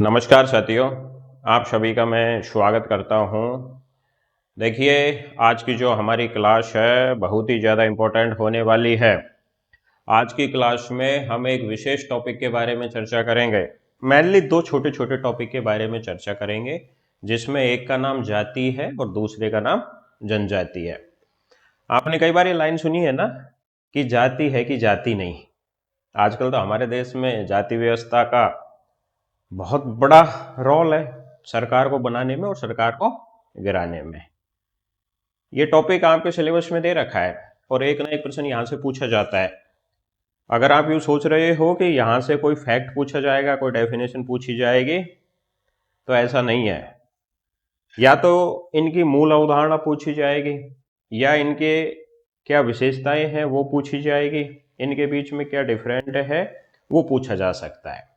नमस्कार साथियों, आप सभी का मैं स्वागत करता हूं। देखिए, आज की जो हमारी क्लास है बहुत ही ज़्यादा इम्पोर्टेंट होने वाली है। आज की क्लास में हम एक विशेष टॉपिक के बारे में चर्चा करेंगे। मेनली दो छोटे छोटे टॉपिक के बारे में चर्चा करेंगे, जिसमें एक का नाम जाति है और दूसरे का नाम जनजाति है। आपने कई बार ये लाइन सुनी है ना कि जाति है कि जाति नहीं। आजकल तो हमारे देश में जाति व्यवस्था का बहुत बड़ा रोल है सरकार को बनाने में और सरकार को गिराने में। ये टॉपिक आपके सिलेबस में दे रखा है और एक ना एक प्रश्न यहाँ से पूछा जाता है। अगर आप यूँ सोच रहे हो कि यहाँ से कोई फैक्ट पूछा जाएगा, कोई डेफिनेशन पूछी जाएगी, तो ऐसा नहीं है। या तो इनकी मूल अवधारणा पूछी जाएगी या इनके क्या विशेषताएं हैं वो पूछी जाएगी, इनके बीच में क्या डिफरेंट है वो पूछा जा सकता है।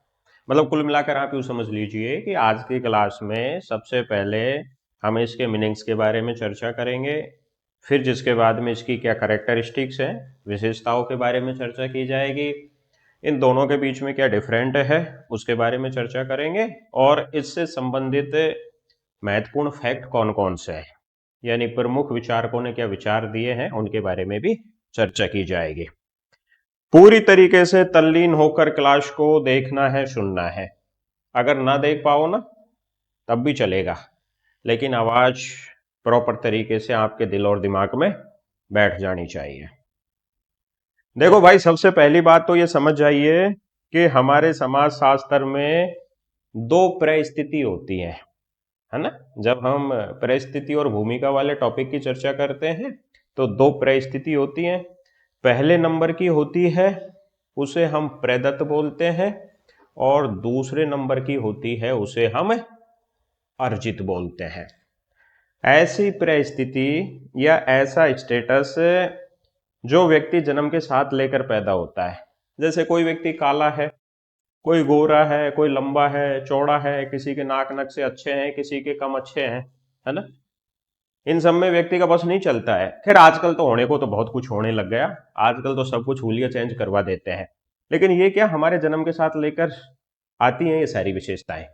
मतलब कुल मिलाकर आप यूँ समझ लीजिए कि आज की क्लास में सबसे पहले हम इसके मीनिंग्स के बारे में चर्चा करेंगे, फिर जिसके बाद में इसकी क्या कैरेक्टरिस्टिक्स हैं, विशेषताओं के बारे में चर्चा की जाएगी, इन दोनों के बीच में क्या डिफरेंट है उसके बारे में चर्चा करेंगे, और इससे संबंधित महत्वपूर्ण फैक्ट कौन कौन से हैं, यानी प्रमुख विचारकों ने क्या विचार दिए हैं उनके बारे में भी चर्चा की जाएगी। पूरी तरीके से तल्लीन होकर क्लास को देखना है, सुनना है। अगर ना देख पाओ ना तब भी चलेगा, लेकिन आवाज प्रॉपर तरीके से आपके दिल और दिमाग में बैठ जानी चाहिए। देखो भाई, सबसे पहली बात तो ये समझ जाइए कि हमारे समाज शास्त्र में दो परिस्थिति होती है ना। जब हम परिस्थिति और भूमिका वाले टॉपिक की चर्चा करते हैं तो दो परिस्थिति होती हैं। पहले नंबर की होती है उसे हम प्रदत्त बोलते हैं, और दूसरे नंबर की होती है उसे हम अर्जित बोलते हैं। ऐसी परिस्थिति या ऐसा स्टेटस जो व्यक्ति जन्म के साथ लेकर पैदा होता है, जैसे कोई व्यक्ति काला है, कोई गोरा है, कोई लंबा है, चौड़ा है, किसी के नाक नक्शे अच्छे हैं, किसी के कम अच्छे हैं, है ना। इन सब में व्यक्ति का बस नहीं चलता है। खैर आजकल तो होने को तो बहुत कुछ होने लग गया, आजकल तो सब कुछ हुलिया चेंज करवा देते हैं, लेकिन ये क्या हमारे जन्म के साथ लेकर आती हैं ये सारी विशेषताएं।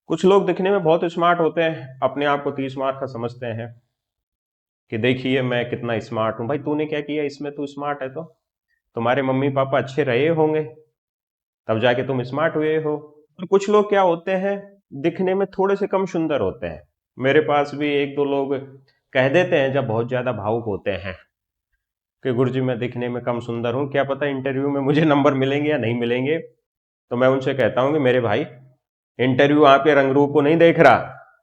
कुछ लोग दिखने में बहुत स्मार्ट होते हैं, अपने आप को 30 मार्क का समझते हैं कि देखिए मैं कितना स्मार्ट हूं। भाई तूने क्या किया इसमें, तू स्मार्ट है तो तुम्हारे मम्मी पापा अच्छे रहे होंगे तब जाके तुम स्मार्ट हुए हो। और कुछ लोग क्या होते हैं, दिखने में थोड़े से कम सुंदर होते हैं। मेरे पास भी एक दो लोग कह देते हैं जब बहुत ज्यादा भावुक होते हैं कि गुरुजी मैं दिखने में कम सुंदर हूं, क्या पता इंटरव्यू में मुझे नंबर मिलेंगे या नहीं मिलेंगे। तो मैं उनसे कहता हूं कि मेरे भाई, इंटरव्यू आपके रंग रूप को नहीं देख रहा,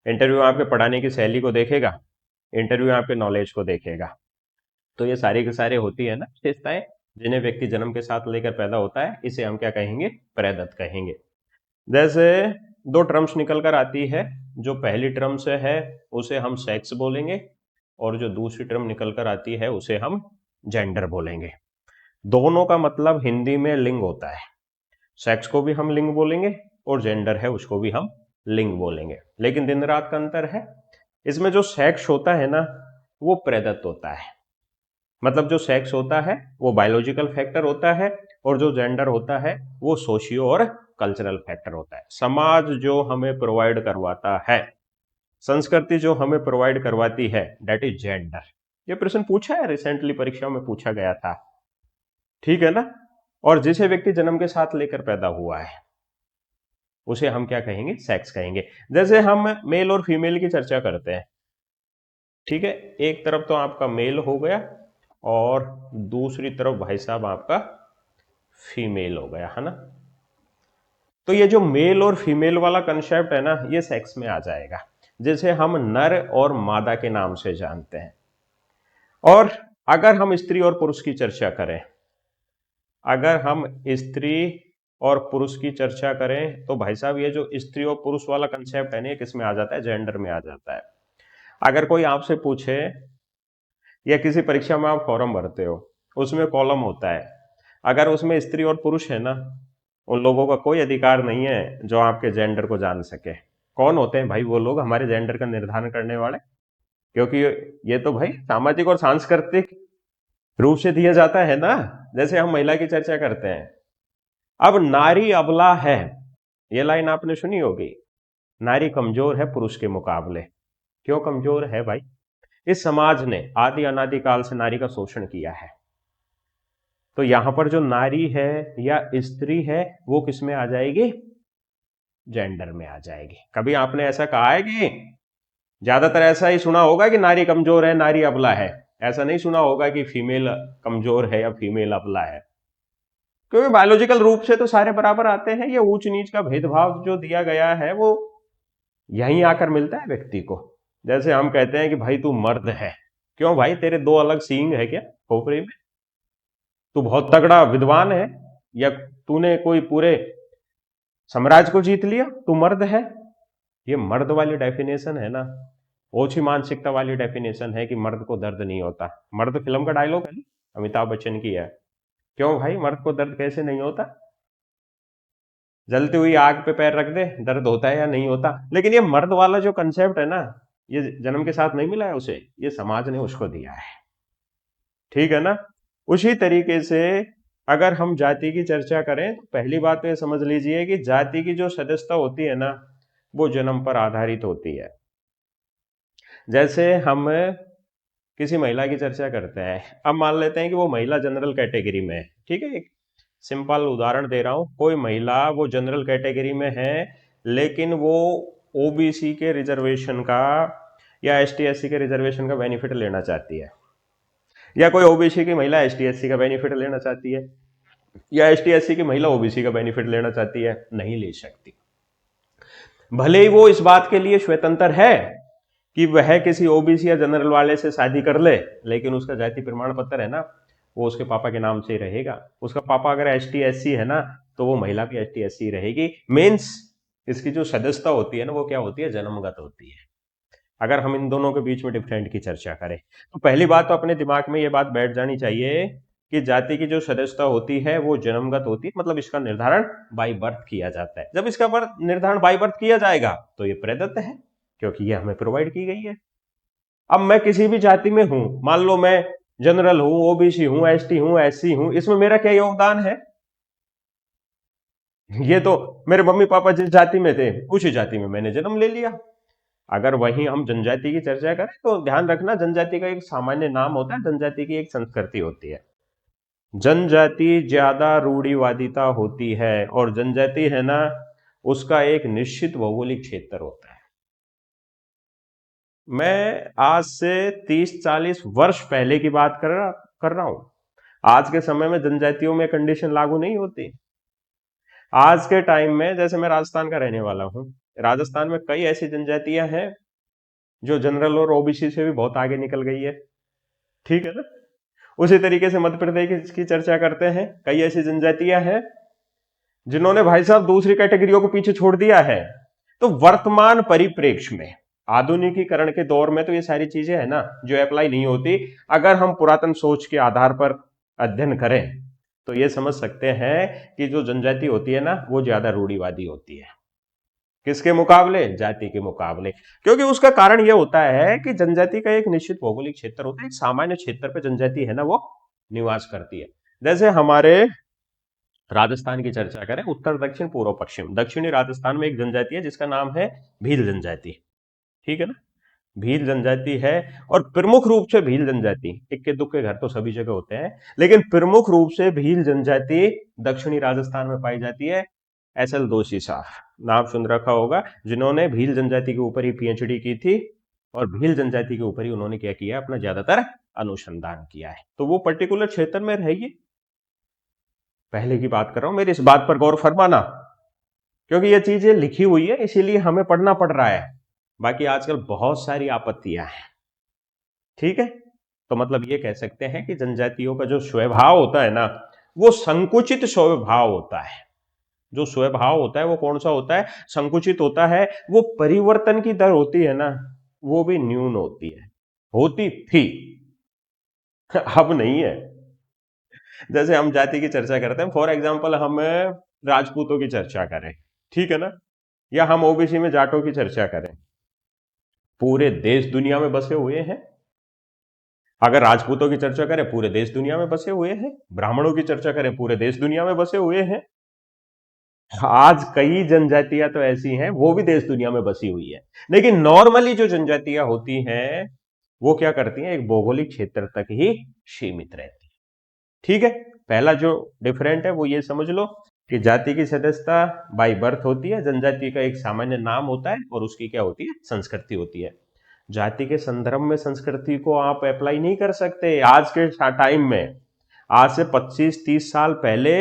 इंटरव्यू आपके पढ़ाने की शैली को देखेगा, इंटरव्यू आपके नॉलेज को देखेगा। तो ये सारी की सारी होती है ना विशेषताएं जिन्हें व्यक्ति जन्म के साथ लेकर पैदा होता है, इसे हम क्या कहेंगे, प्रदत्त कहेंगे। जैसे दो टर्म्स निकल कर आती है, जो पहली टर्म से है उसे हम सेक्स बोलेंगे, और जो दूसरी टर्म निकल कर आती है उसे हम जेंडर बोलेंगे। दोनों का मतलब हिंदी में लिंग होता है। सेक्स को भी हम लिंग बोलेंगे और जेंडर है उसको भी हम लिंग बोलेंगे, लेकिन दिन रात का अंतर है। इसमें जो सेक्स होता है ना वो प्रदत्त होता है, मतलब जो सेक्स होता है वो बायोलॉजिकल फैक्टर होता है, और जो जेंडर होता है वो सोशियो और कल्चरल फैक्टर होता है। समाज जो हमें प्रोवाइड करवाता है, संस्कृति जो हमें प्रोवाइड करवाती है, दैट इज जेंडर। ये प्रश्न पूछा है रिसेंटली, परीक्षा में पूछा गया था, ठीक है ना। और जिसे व्यक्ति जन्म के साथ लेकर पैदा हुआ है उसे हम क्या कहेंगे, सेक्स कहेंगे। जैसे हम मेल और फीमेल की चर्चा करते हैं, ठीक है, एक तरफ तो आपका मेल हो गया और दूसरी तरफ भाई साहब आपका फीमेल हो गया, है ना। तो ये जो मेल और फीमेल वाला कंसेप्ट है ना, ये सेक्स में आ जाएगा, जिसे हम नर और मादा के नाम से जानते हैं। और अगर हम स्त्री और पुरुष की चर्चा करें, अगर हम स्त्री और पुरुष की चर्चा करें तो भाई साहब ये जो स्त्री और पुरुष वाला कंसेप्ट है ना, ये किस में आ जाता है, जेंडर में आ जाता है। अगर कोई आपसे पूछे या किसी परीक्षा में आप फॉर्म भरते हो, उसमें कॉलम होता है, अगर उसमें स्त्री और पुरुष है ना, उन लोगों का कोई अधिकार नहीं है जो आपके जेंडर को जान सके। कौन होते हैं भाई वो लोग, हमारे जेंडर का निर्धारण करने वाले, क्योंकि ये तो भाई सामाजिक और सांस्कृतिक रूप से दिया जाता है ना। जैसे हम महिला की चर्चा करते हैं, अब नारी अबला है, ये लाइन आपने सुनी होगी, नारी कमजोर है पुरुष के मुकाबले। क्यों कमजोर है भाई? इस समाज ने आदि अनादि काल से नारी का शोषण किया है। तो यहां पर जो नारी है या स्त्री है वो किस में आ जाएगी? जेंडर में आ जाएगी। कभी आपने ऐसा कहा है कि, ज्यादातर ऐसा ही सुना होगा कि नारी कमजोर है, नारी अबला है। ऐसा नहीं सुना होगा कि फीमेल कमजोर है या फीमेल अबला है। क्योंकि बायोलॉजिकल रूप से तो सारे बराबर आते हैं। ये ऊंच नीच का भेदभाव जो दिया गया है वो यहीं आकर मिलता है व्यक्ति को। जैसे हम कहते हैं कि भाई तू मर्द है। क्यों भाई, तेरे दो अलग सींग है क्या खोपड़ी में? तू बहुत तगड़ा विद्वान है, या तूने कोई पूरे साम्राज्य को जीत लिया, तू मर्द है? ये मर्द वाली डेफिनेशन है ना, ओछी मानसिकता वाली डेफिनेशन है कि मर्द को दर्द नहीं होता। मर्द फिल्म का डायलॉग है ना, अमिताभ बच्चन की है। क्यों भाई, मर्द को दर्द कैसे नहीं होता? जलती हुई आग पे पैर रख दे, दर्द होता है या नहीं होता? लेकिन ये मर्द वाला जो कंसेप्ट है ना, ये जन्म के साथ नहीं मिला है उसे, ये समाज ने उसको दिया है। ठीक है ना? उसी तरीके से अगर हम जाति की चर्चा करें तो पहली बात तो ये समझ लीजिए कि जाति की जो सदस्यता होती है ना, वो जन्म पर आधारित होती है। जैसे हम किसी महिला की चर्चा करते हैं, अब मान लेते हैं कि वो महिला जनरल कैटेगरी में है। ठीक है, एक सिंपल उदाहरण दे रहा हूं। कोई महिला वो जनरल कैटेगरी में है, लेकिन वो ओबीसी के रिजर्वेशन का या एसटी एससी के रिजर्वेशन का बेनिफिट लेना चाहती है, या कोई ओबीसी की महिला एसटी एससी का बेनिफिट लेना चाहती है, या एसटी एससी की महिला ओबीसी का बेनिफिट लेना चाहती है, नहीं ले सकती। भले ही वो इस बात के लिए स्वतंत्र है कि वह किसी ओबीसी या जनरल वाले से शादी कर ले, लेकिन उसका जाति प्रमाण पत्र है ना, वो उसके पापा के नाम से ही रहेगा। उसका पापा अगर एसटी एससी है ना, तो वो महिला भी एसटी एससी रहेगी। मीन्स इसकी जो सदस्यता होती है ना, वो क्या होती है? जन्मगत होती है। अगर हम इन दोनों के बीच में डिफरेंट की चर्चा करें तो पहली बात तो अपने दिमाग में ये बात बैठ जानी चाहिए कि जाति की जो सदस्यता होती है वो जन्मगत होती है, मतलब इसका निर्धारण बाई बर्थ किया जाता है। जब इसका निर्धारण बाई बर्थ किया जाएगा तो ये प्रदत्त है, क्योंकि ये हमें प्रोवाइड की गई है। अब मैं किसी भी जाति में हूं, मान लो मैं जनरल हूं, ओबीसी हूं, एसटी हूं, एससी हूं, इसमें मेरा क्या योगदान है? ये तो मेरे मम्मी पापा जिस जाति में थे उसी जाति में मैंने जन्म ले लिया। अगर वहीं हम जनजाति की चर्चा करें तो ध्यान रखना, जनजाति का एक सामान्य नाम होता है, जनजाति की एक संस्कृति होती है। जनजाति ज्यादा रूढ़िवादिता होती है, और जनजाति है ना, उसका एक निश्चित भौगोलिक क्षेत्र होता है। मैं आज से 30-40 वर्ष पहले की बात कर रहा हूं। आज के समय में जनजातियों में कंडीशन लागू नहीं होती। आज के टाइम में, जैसे मैं राजस्थान का रहने वाला हूं, राजस्थान में कई ऐसी जनजातियां हैं जो जनरल और ओबीसी से भी बहुत आगे निकल गई है। ठीक है ना? उसी तरीके से मध्य प्रदेश की चर्चा करते हैं, कई ऐसी जनजातियां हैं जिन्होंने भाई साहब दूसरी कैटेगरियों को पीछे छोड़ दिया है। तो वर्तमान परिप्रेक्ष्य में, आधुनिकीकरण के दौर में तो ये सारी चीजें है ना जो अप्लाई नहीं होती। अगर हम पुरातन सोच के आधार पर अध्ययन करें तो ये समझ सकते हैं कि जो जनजाति होती है ना, वो ज्यादा रूढ़िवादी होती है। किसके मुकाबले? जाति के मुकाबले। क्योंकि उसका कारण यह होता है कि जनजाति का एक निश्चित भौगोलिक क्षेत्र होता है, एक सामान्य क्षेत्र पर जनजाति है ना वो निवास करती है। जैसे हमारे राजस्थान की चर्चा करें, उत्तर दक्षिण पूर्व पश्चिम, दक्षिणी राजस्थान में एक जनजाति है जिसका नाम है भील जनजाति। ठीक है ना? भील जनजाति है, और प्रमुख रूप से भील जनजाति, इक्के दुक्के घर तो सभी जगह होते हैं, लेकिन प्रमुख रूप से भील जनजाति दक्षिणी राजस्थान में पाई जाती है। एसएल दोषी साहब नाम सुन रखा होगा, जिन्होंने भील जनजाति के ऊपर ही पीएचडी की थी, और भील जनजाति के ऊपर ही उन्होंने क्या किया? अपना ज्यादातर अनुसंधान किया है। तो वो पर्टिकुलर क्षेत्र में रहिए, पहले की बात कर रहा हूं, मेरी इस बात पर गौर फरमाना, क्योंकि ये चीजें लिखी हुई है इसीलिए हमें पढ़ना पड़ रहा है। बाकी आजकल बहुत सारी आपत्तियां हैं। ठीक है? तो मतलब ये कह सकते हैं कि जनजातियों का जो स्वभाव होता है ना, वो संकुचित स्वभाव होता है। जो स्वभाव होता है वो कौन सा होता है? संकुचित होता है। वो परिवर्तन की दर होती है ना, वो भी न्यून होती है, होती थी अब नहीं है। जैसे हम जाति की चर्चा करते हैं, फॉर एग्जाम्पल हम राजपूतों की चर्चा करें, ठीक है ना, या हम ओबीसी में जाटों की चर्चा करें, पूरे देश दुनिया में बसे हुए हैं। अगर राजपूतों की चर्चा करें, पूरे देश दुनिया में बसे हुए हैं। ब्राह्मणों की चर्चा करें, पूरे देश दुनिया में बसे हुए हैं। आज कई जनजातियां तो ऐसी हैं, वो भी देश दुनिया में बसी हुई है, लेकिन नॉर्मली जो जनजातियां होती हैं वो क्या करती हैं, एक भौगोलिक क्षेत्र तक ही सीमित रहती है। ठीक है, पहला जो डिफरेंट है वो ये समझ लो कि जाति की सदस्यता बाय बर्थ होती है, जनजाति का एक सामान्य नाम होता है और उसकी क्या होती है, संस्कृति होती है। जाति के संदर्भ में संस्कृति को आप अप्लाई नहीं कर सकते आज के टाइम में। आज से 25-30 साल पहले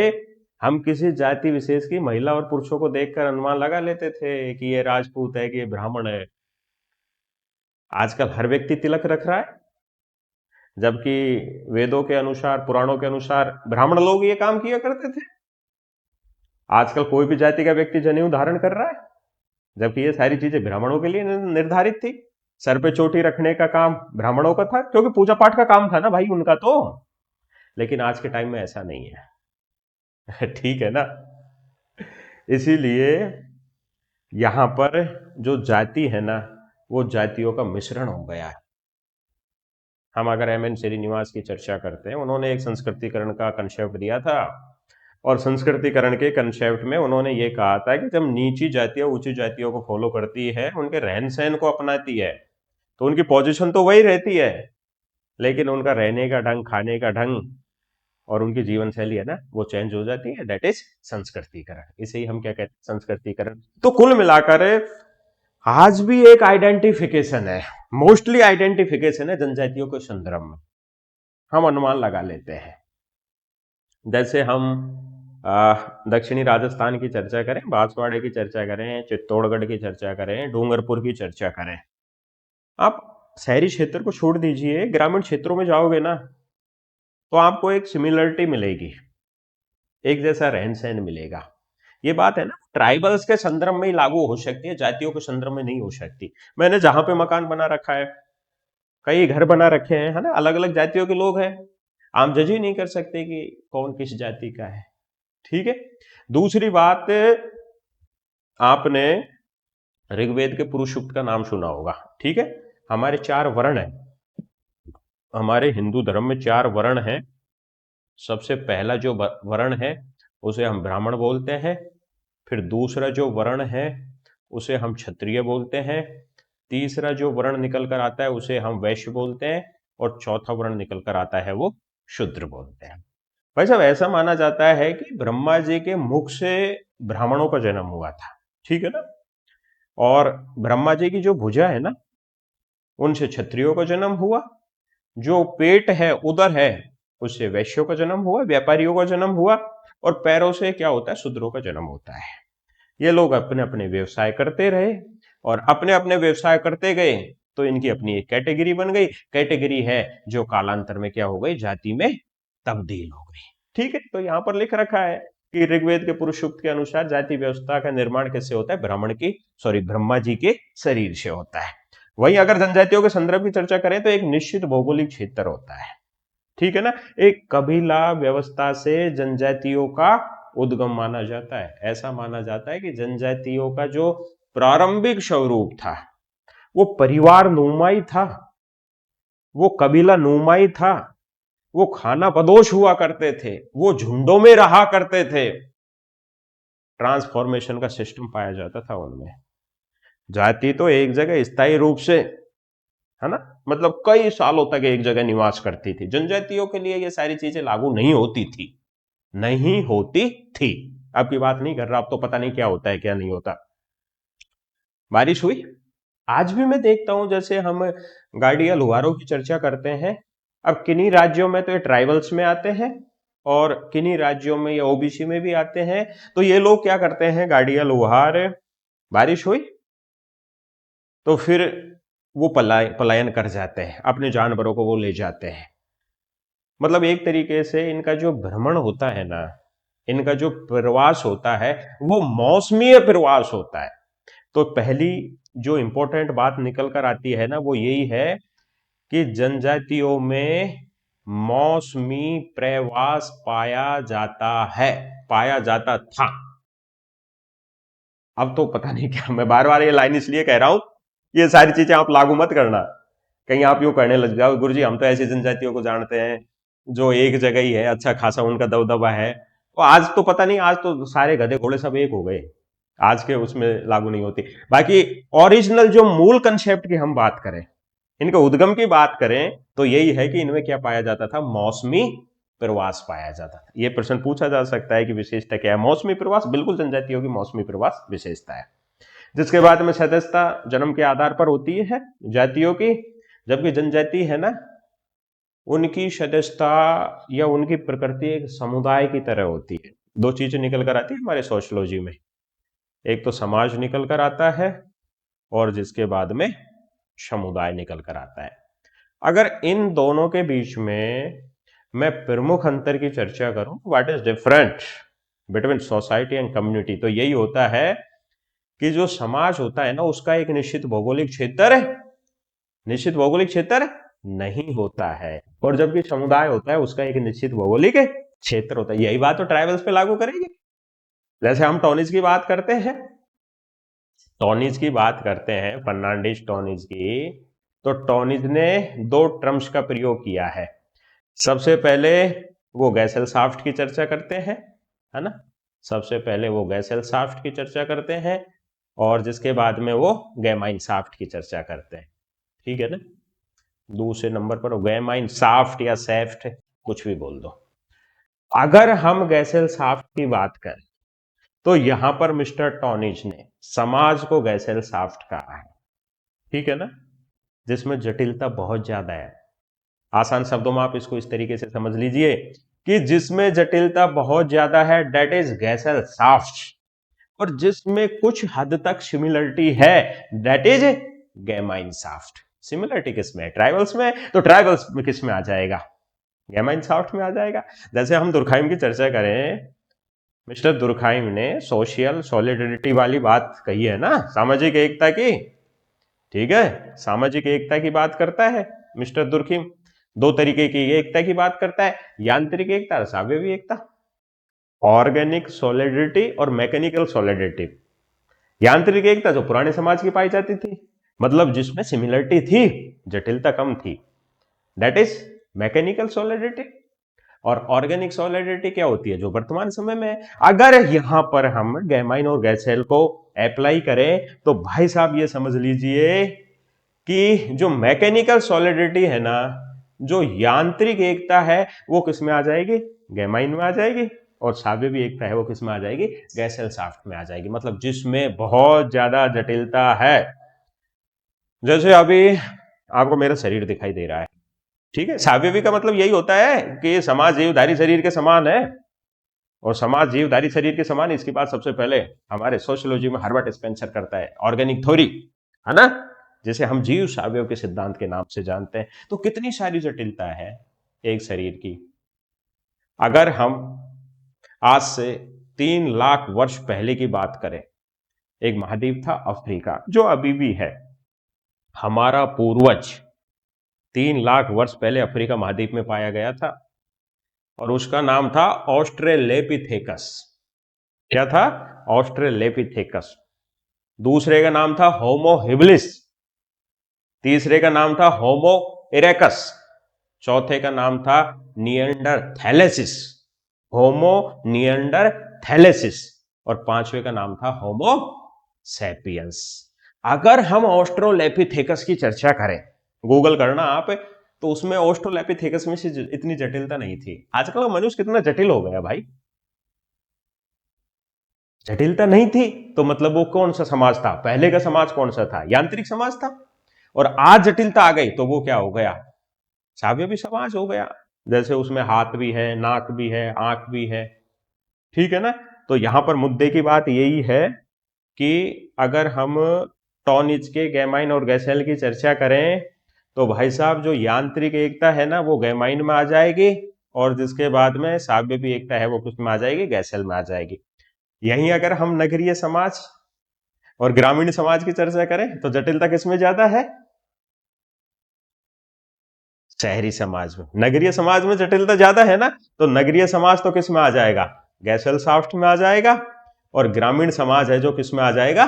हम किसी जाति विशेष की महिला और पुरुषों को देखकर अनुमान लगा लेते थे कि ये राजपूत है, कि ये ब्राह्मण है। आजकल हर व्यक्ति तिलक रख रहा है, जबकि वेदों के अनुसार, पुराणों के अनुसार ब्राह्मण लोग ये काम किया करते थे। आजकल कोई भी जाति का व्यक्ति जनेऊ धारण कर रहा है, जबकि ये सारी चीजें ब्राह्मणों के लिए निर्धारित थी। सर पे चोटी रखने का काम ब्राह्मणों का था, क्योंकि पूजा पाठ का काम था ना भाई उनका तो। लेकिन आज के टाइम में ऐसा नहीं है। ठीक है ना। इसीलिए यहां पर जो जाति है ना, वो जातियों का मिश्रण हो गया है। हम अगर एम.एन. श्रीनिवास की चर्चा करते हैं, उन्होंने एक संस्कृतिकरण का कंसेप्ट दिया था, और संस्कृतिकरण के कंसेप्ट में उन्होंने ये कहा था कि जब नीची जातियां ऊंची जातियों को फॉलो करती है, उनके रहन सहन को अपनाती है, तो उनकी पोजीशन तो वही रहती है, लेकिन उनका रहने का ढंग, खाने का ढंग और उनकी जीवन शैली है ना, वो चेंज हो जाती है। दैट इज संस्कृतिकरण। इसे ही हम क्या कहते हैं, संस्कृतिकरण। तो कुल मिलाकर आज भी एक आइडेंटिफिकेशन है, मोस्टली आइडेंटिफिकेशन है जनजातियों के संदर्भ में। हम अनुमान लगा लेते हैं, जैसे हम दक्षिणी राजस्थान की चर्चा करें, बांसवाड़े की चर्चा करें, चित्तौड़गढ़ की चर्चा करें, डूंगरपुर की चर्चा करें। आप शहरी क्षेत्र को छोड़ दीजिए, ग्रामीण क्षेत्रों में जाओगे ना, तो आपको एक सिमिलरिटी मिलेगी, एक जैसा रहन सहन मिलेगा। ये बात है ना, ट्राइबल्स के संदर्भ में ही लागू हो सकती है, जातियों के संदर्भ में नहीं हो सकती। मैंने जहां पे मकान बना रखा है, कई घर बना रखे हैं, है ना, अलग अलग जातियों के लोग हैं, आप जज ही नहीं कर सकते कि कौन किस जाति का है। ठीक है। दूसरी बात, आपने ऋग्वेद के पुरुष सूक्त का नाम सुना होगा। ठीक है। हमारे 4 वर्ण हैं, हमारे हिंदू धर्म में 4 वर्ण हैं। सबसे पहला जो वर्ण है उसे हम ब्राह्मण बोलते हैं, फिर दूसरा जो वर्ण है उसे हम क्षत्रिय बोलते हैं, तीसरा जो वर्ण निकल कर आता है उसे हम वैश्य बोलते हैं, और चौथा वर्ण निकल कर आता है वो शूद्र बोलते हैं। भाई साहब, ऐसा माना जाता है कि ब्रह्मा जी के मुख से ब्राह्मणों का जन्म हुआ था। ठीक है ना। और ब्रह्मा जी की जो भुजा है ना, उनसे क्षत्रियों का जन्म हुआ। जो पेट है, उदर है, उससे वैश्यों का जन्म हुआ, व्यापारियों का जन्म हुआ। और पैरों से क्या होता है, शूद्रों का जन्म होता है। ये लोग अपने अपने व्यवसाय करते रहे, और अपने अपने व्यवसाय करते गए, तो इनकी अपनी एक कैटेगरी बन गई। कैटेगरी है जो कालांतर में क्या हो गई, जाति में तब्दील हो गई। ठीक है। तो यहां पर लिख रखा है कि ऋग्वेद के पुरुष सूक्त के अनुसार जाति व्यवस्था का निर्माण किससे होता है, ब्रह्मा जी के शरीर से होता है। वहीं अगर जनजातियों के संदर्भ की चर्चा करें तो एक निश्चित भौगोलिक क्षेत्र होता है। ठीक है ना। एक कबीला व्यवस्था से जनजातियों का उद्गम माना जाता है। ऐसा माना जाता है कि जनजातियों का जो प्रारंभिक स्वरूप था वो परिवार नुमाई था, वो कबीला नुमाई था, वो खाना बदोश हुआ करते थे, वो झुंडों में रहा करते थे। ट्रांसफॉर्मेशन का सिस्टम पाया जाता था उनमें। जाति तो एक जगह स्थायी रूप से, है ना, मतलब कई सालों तक एक जगह निवास करती थी। जनजातियों के लिए ये सारी चीजें लागू नहीं होती थी, नहीं होती थी। अब की बात नहीं कर रहा, अब तो पता नहीं क्या होता है क्या नहीं होता। बारिश हुई। आज भी मैं देखता हूं, जैसे हम गाड़िया लुहारों की चर्चा करते हैं, अब किन्हीं राज्यों में तो ये ट्राइबल्स में आते हैं, और किन्हीं राज्यों में ये ओबीसी में भी आते हैं। तो ये लोग क्या करते हैं, गाड़िया लुहार, बारिश हुई तो फिर वो पलायन कर जाते हैं, अपने जानवरों को वो ले जाते हैं। मतलब एक तरीके से इनका जो भ्रमण होता है ना, इनका जो प्रवास होता है, वो मौसमीय प्रवास होता है। तो पहली जो इंपॉर्टेंट बात निकल कर आती है ना, वो यही है कि जनजातियों में मौसमी प्रवास पाया जाता है, पाया जाता था। अब तो पता नहीं क्या, मैं बार बार ये लाइन इसलिए कह रहा हूं, ये सारी चीजें आप लागू मत करना, कहीं आप यूं कहने लग जाओ गुरुजी हम तो ऐसी जनजातियों को जानते हैं जो एक जगह ही है, अच्छा खासा उनका दबदबा है, तो आज तो पता नहीं, आज तो सारे गधे घोड़े सब एक हो गए, आज के उसमें लागू नहीं होती। बाकी ओरिजिनल जो मूल कंसेप्ट की हम बात करें, इनके उद्गम की बात करें, तो यही है कि इनमें क्या पाया जाता था, मौसमी प्रवास पाया जाता था। यह प्रश्न पूछा जा सकता है कि विशेषता क्या है। मौसमी प्रवास बिल्कुल जनजातियों की मौसमी प्रवास विशेषता है। जिसके बाद में सदस्यता जन्म के आधार पर होती है जातियों की, जबकि जनजाति है ना, उनकी सदस्यता या उनकी प्रकृति एक समुदाय की तरह होती है। दो चीजें निकल कर आती है हमारे सोशियोलॉजी में, एक तो समाज निकल कर आता है और जिसके बाद में समुदाय निकल कर आता है। अगर इन दोनों के बीच में मैं प्रमुख अंतर की चर्चा करूं, what is different between society and community, तो यही होता है कि जो समाज होता है ना, उसका एक निश्चित भौगोलिक क्षेत्र नहीं होता है, और जबकि समुदाय होता है उसका एक निश्चित भौगोलिक क्षेत्र होता है। यही बात तो ट्राइबल्स पे लागू करेंगे। जैसे हम टॉनिज की बात करते हैं, फर्नांडिस टॉनिज की, तो टॉनिज ने दो टर्म्स का प्रयोग किया है। सबसे पहले वो गैसेलसाफ्ट की चर्चा करते हैं, है ना, सबसे पहले वो गैसेलसाफ्ट की चर्चा करते हैं, और जिसके बाद में वो गैमाइनसाफ्ट की चर्चा करते हैं। ठीक है ना, दूसरे नंबर पर गैमाइनसाफ्ट या सेफ्ट, कुछ भी बोल दो। अगर हम गैसेलसाफ्ट की बात करें तो यहां पर मिस्टर टॉनिज ने समाज को गैसेलसाफ्ट कहा है, ठीक है ना, जिसमें जटिलता बहुत ज्यादा है। आसान शब्दों में आप इसको इस तरीके से समझ लीजिए कि जिसमें जटिलता बहुत ज्यादा है दैट इज गैसेलसाफ्ट, और जिसमें कुछ हद तक सिमिलरिटी है दैट इज गैमाइनसाफ्ट। सिमिलरिटी किसमें है, ट्राइबल्स में, तो ट्राइबल्स में किसमें आ जाएगा, गैमाइनसाफ्ट में आ जाएगा। जैसे हम दुर्खाइम की चर्चा करें, मिस्टर दुर्खाइम ने सोशल सॉलिडरिटी वाली बात कही है ना, सामाजिक एकता की, ठीक है, सामाजिक एकता की बात करता है मिस्टर दुर्खाइम। दो तरीके की एकता की बात करता है, यांत्रिक एकता और सावयवी एकता, ऑर्गेनिक सॉलिडरिटी और मैकेनिकल सॉलिडरिटी। यांत्रिक एकता जो पुराने समाज की पाई जाती थी, मतलब जिसमें सिमिलरिटी थी, जटिलता कम थी, दैट इज मैकेनिकल सॉलिडरिटी। और ऑर्गेनिक सॉलिडरिटी क्या होती है, जो वर्तमान समय में। अगर यहां पर हम गैमाइन और गैसेल को अप्लाई करें तो भाई साहब ये समझ लीजिए कि जो मैकेनिकल सॉलिडरिटी है ना, जो यांत्रिक एकता है, वो किसमें आ जाएगी, गैमाइन में आ जाएगी, और सावयवी एकता है वो किसमें आ जाएगी, गैसेलसाफ्ट में आ जाएगी। मतलब जिसमें बहुत ज्यादा जटिलता है। जैसे अभी आपको मेरा शरीर दिखाई दे रहा है, ठीक है, सावयवी का मतलब यही होता है कि समाज जीवधारी शरीर के समान है, और समाज जीवधारी शरीर के समान, इसकी बात सबसे पहले हमारे सोशियोलॉजी में हर्बर्ट स्पेंसर करता है, ऑर्गेनिक थ्योरी, है ना, जिसे हम जीव सावयव के सिद्धांत के नाम से जानते हैं। तो कितनी सारी जटिलता है एक शरीर की। अगर हम आज से 3 लाख वर्ष पहले की बात करें, एक महाद्वीप था अफ्रीका, जो अभी भी है। हमारा पूर्वज 3 लाख वर्ष पहले अफ्रीका महाद्वीप में पाया गया था, और उसका नाम था ऑस्ट्रेलेपिथेकस। क्या था, ऑस्ट्रेलेपिथेकस। दूसरे का नाम था होमो हिबिलिस, तीसरे का नाम था होमो इरेकस, चौथे का नाम था निएंडरथैलेसिस, होमो निएंडरथैलेसिस, और पांचवे का नाम था होमो सैपियंस। अगर हम ऑस्ट्रोलेपिथेकस की चर्चा करें, गूगल करना आप, तो उसमें ऑस्ट्रोलेपिथेकस में से इतनी जटिलता नहीं थी। आजकल मनुष्य कितना जटिल हो गया भाई, जटिलता नहीं थी, तो मतलब वो कौन सा समाज था, पहले का समाज कौन सा था, यांत्रिक समाज था। और आज जटिलता आ गई तो वो क्या हो गया, सावयवी समाज हो गया। जैसे उसमें हाथ भी है, नाक भी है, आंख भी है, ठीक है ना। तो यहां पर मुद्दे की बात यही है कि अगर हम टॉनिज के गैमाइन और गैसेल की चर्चा करें, तो भाई साहब जो यांत्रिक एकता है ना, वो गैमाइन में आ जाएगी, और जिसके बाद में सावयवी एकता है वो किसमें आ जाएगी, गैसेल में आ जाएगी। यहीं अगर हम नगरीय समाज और ग्रामीण समाज की चर्चा करें तो जटिलता किसमें ज्यादा है, शहरी समाज में। नगरीय समाज में जटिलता ज्यादा है ना, तो नगरीय समाज तो किसमें आ जाएगा, गैसेलसाफ्ट में आ जाएगा, और ग्रामीण समाज है जो किसमें आ जाएगा,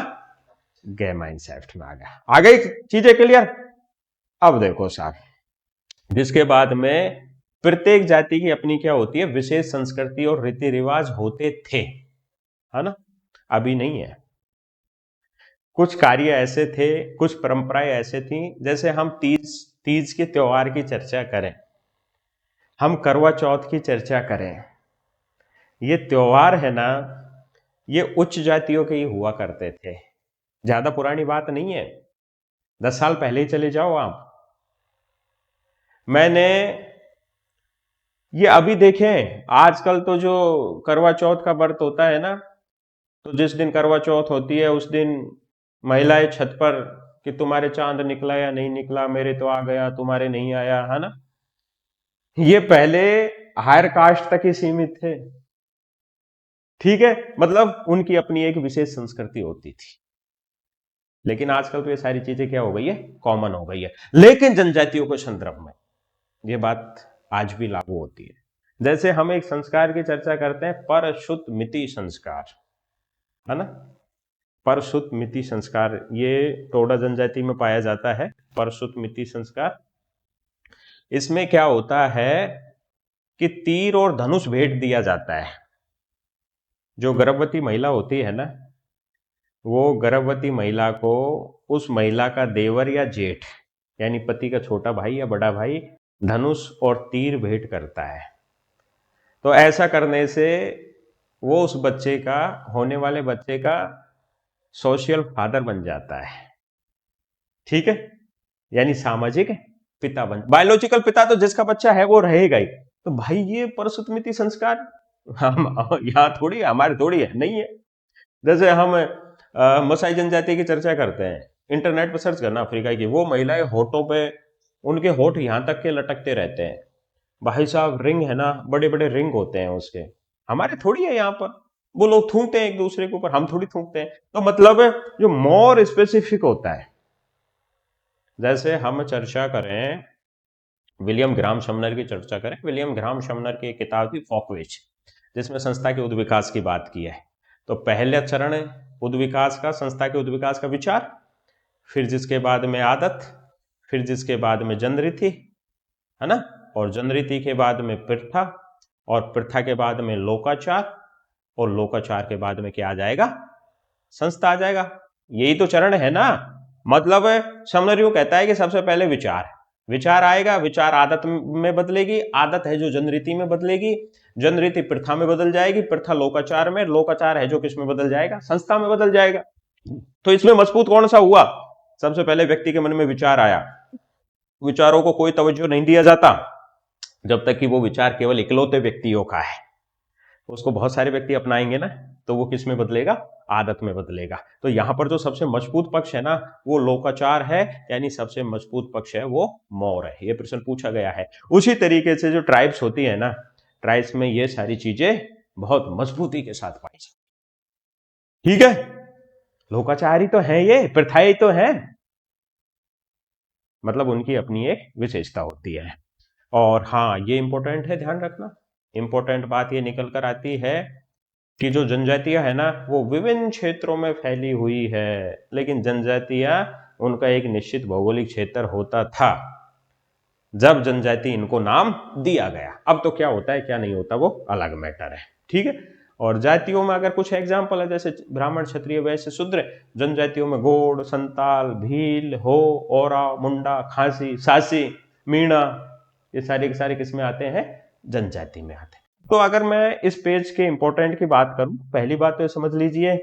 गैमाइनसाफ्ट में आ गया। आ गई चीजें क्लियर। अब देखो साहब, जिसके बाद में प्रत्येक जाति की अपनी क्या होती है, विशेष संस्कृति और रीति रिवाज होते थे, है ना। अभी नहीं है। कुछ कार्य ऐसे थे, कुछ परंपराएं ऐसे थी, जैसे हम तीज तीज के त्योहार की चर्चा करें, हम करवा चौथ की चर्चा करें, ये त्योहार है ना, ये उच्च जातियों के ही हुआ करते थे। ज्यादा पुरानी बात नहीं है, 10 साल पहले ही चले जाओ आप। मैंने ये अभी देखें, आजकल तो जो करवा चौथ का व्रत होता है ना, तो जिस दिन करवा चौथ होती है उस दिन महिलाएं छत पर कि तुम्हारे चांद निकला या नहीं निकला, मेरे तो आ गया तुम्हारे नहीं आया, है ना। ये पहले हायर कास्ट तक ही सीमित थे, ठीक है, मतलब उनकी अपनी एक विशेष संस्कृति होती थी। लेकिन आजकल तो ये सारी चीजें क्या हो गई है, कॉमन हो गई है। लेकिन जनजातियों के संदर्भ में ये बात आज भी लागू होती है। जैसे हम एक संस्कार की चर्चा करते हैं, परशुत मिति संस्कार, है ना। परशुत मिति संस्कार ये टोडा जनजाति में पाया जाता है, परशुत मिति संस्कार। इसमें क्या होता है कि तीर और धनुष भेंट दिया जाता है। जो गर्भवती महिला होती है ना, वो गर्भवती महिला को उस महिला का देवर या जेठ यानी पति का छोटा भाई या बड़ा भाई धनुष और तीर भेंट करता है। तो ऐसा करने से वो उस बच्चे का, होने वाले बच्चे का सोशल फादर बन जाता है, ठीक है, यानी सामाजिक पिता बन, बायोलॉजिकल पिता तो जिसका बच्चा है वो रहेगा ही। तो भाई ये परसुतमिति संस्कार हम यहाँ थोड़ी, हमारे थोड़ी है, नहीं है। जैसे हम मसाई जनजाति की चर्चा करते हैं, इंटरनेट पर सर्च करना अफ्रीका की, वो महिलाएं होठों पे, उनके होठ यहां तक के लटकते रहते हैं भाई साहब, रिंग है ना, बड़े बड़े रिंग होते हैं उसके। हमारे थोड़ी है यहाँ पर, वो लोग थूकते हैं एक दूसरे के ऊपर, हम थोड़ी थूकते हैं। तो मतलब जो मोर स्पेसिफिक होता है, जैसे हम चर्चा करें विलियम ग्राम शमनर की चर्चा करें, विलियम ग्राम शमनर की एक किताब थी फॉकविच, जिसमें संस्था के उद्विकास की बात की है। तो पहला चरण उद्विकास का, संस्था के उद्विकास का विचार, फिर जिसके बाद में आदत, फिर जिसके बाद में जनरीति, है ना, और जनरीति के बाद में प्रथा, और प्रथा के बाद में लोकाचार, और लोकाचार के बाद में क्या आ जाएगा, संस्था आ जाएगा। यही तो चरण है ना। मतलब शमनर यूं कहता है कि सबसे पहले विचार, विचार आएगा, विचार आदत में बदलेगी, आदत है जो जनरीति में बदलेगी, जनरीति प्रथा में बदल जाएगी, प्रथा लोकाचार में, लोकाचार है जो किस में बदल जाएगा, संस्था में बदल जाएगा। तो इसमें मजबूत कौन सा हुआ, सबसे पहले व्यक्ति के मन में विचार आया। विचारों को कोई तवज्जो नहीं दिया जाता जब तक कि वो विचार केवल इकलौते व्यक्तियों का है। उसको बहुत सारे व्यक्ति अपनाएंगे ना, तो वो किस में बदलेगा, आदत में बदलेगा। तो यहां पर जो सबसे मजबूत पक्ष है ना, वो लोकाचार है, यानी सबसे मजबूत पक्ष है वो मौर है। ये प्रश्न पूछा गया है। उसी तरीके से जो ट्राइब्स होती है ना, ट्राइब्स में ये सारी चीजें बहुत मजबूती के साथ पाई जाती, ठीक है। लोकाचार ही तो है, ये प्रथाएं तो है, मतलब उनकी अपनी एक विशेषता होती है। और हाँ, ये इंपॉर्टेंट है, ध्यान रखना, इंपॉर्टेंट बात ये निकल कर आती है कि जो जनजातियां है ना, वो विभिन्न क्षेत्रों में फैली हुई है, लेकिन जनजातियां, उनका एक निश्चित भौगोलिक क्षेत्र होता था जब जनजाति इनको नाम दिया गया। अब तो क्या होता है क्या नहीं होता वो अलग मैटर है, ठीक है। और जातियों में अगर कुछ एग्जाम्पल है, जैसे ब्राह्मण, क्षत्रिय, वैश्य, शूद्र, जनजातियों में गोड़, संताल, भील, हो, ओरा, मुंडा, खांसी, सासी, मीणा, ये सारे के सारे किसमें आते हैं, जनजाति में आते हैं। तो अगर मैं इस पेज के इंपॉर्टेंट की बात करूं, पहली बात तो समझ लीजिए,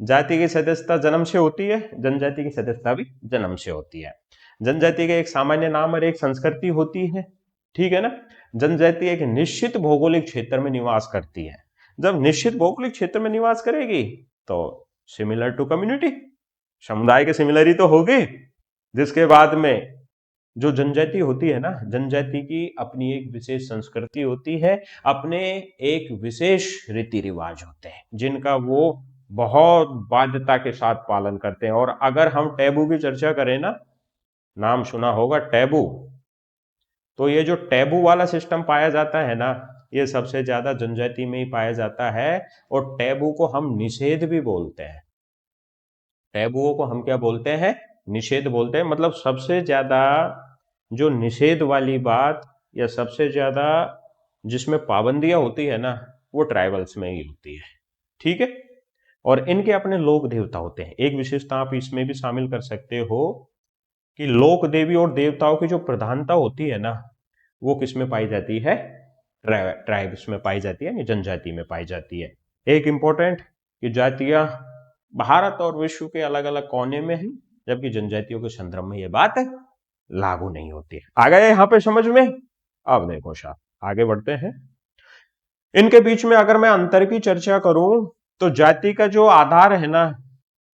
जाति की सदस्यता जन्म से होती है, जनजाति की सदस्यता भी जन्म से होती है। जनजाति का एक सामान्य नाम और एक संस्कृति होती है, ठीक है ना। जनजाति एक निश्चित भौगोलिक क्षेत्र में निवास करती है। जब निश्चित भौगोलिक क्षेत्र में निवास करेगी तो सिमिलर टू कम्युनिटी, समुदाय के सिमिलर ही तो होगी। जिसके बाद में जो जनजाति होती है ना, जनजाति की अपनी एक विशेष संस्कृति होती है, अपने एक विशेष रीति रिवाज होते हैं जिनका वो बहुत बाध्यता के साथ पालन करते हैं। और अगर हम टैबू की चर्चा करें ना, नाम सुना होगा टैबू, तो ये जो टैबू वाला सिस्टम पाया जाता है ना, ये सबसे ज्यादा जनजाति में ही पाया जाता है। और टैबू को हम निषेध भी बोलते हैं, टैबुओं को हम क्या बोलते हैं, निषेध बोलते हैं। मतलब सबसे ज्यादा जो निषेध वाली बात या सबसे ज्यादा जिसमें पाबंदियां होती है ना, वो ट्राइबल्स में ही होती है। ठीक है, और इनके अपने लोक देवता होते हैं। एक विशेषता आप इसमें भी शामिल कर सकते हो कि लोक देवी और देवताओं की जो प्रधानता होती है ना, वो किस में पाई जाती है? ट्राइब्स में पाई जाती है, यानी जनजाति में पाई जाती है। एक इंपॉर्टेंट कि जातियां भारत और विश्व के अलग अलग कोने में हैं, जबकि जनजातियों के संदर्भ में यह बात लागू नहीं होती है। आ गए यहां पे समझ में? अब देखो साहब, आगे बढ़ते हैं। इनके बीच में अगर मैं अंतर की चर्चा करूं तो जाति का जो आधार है ना,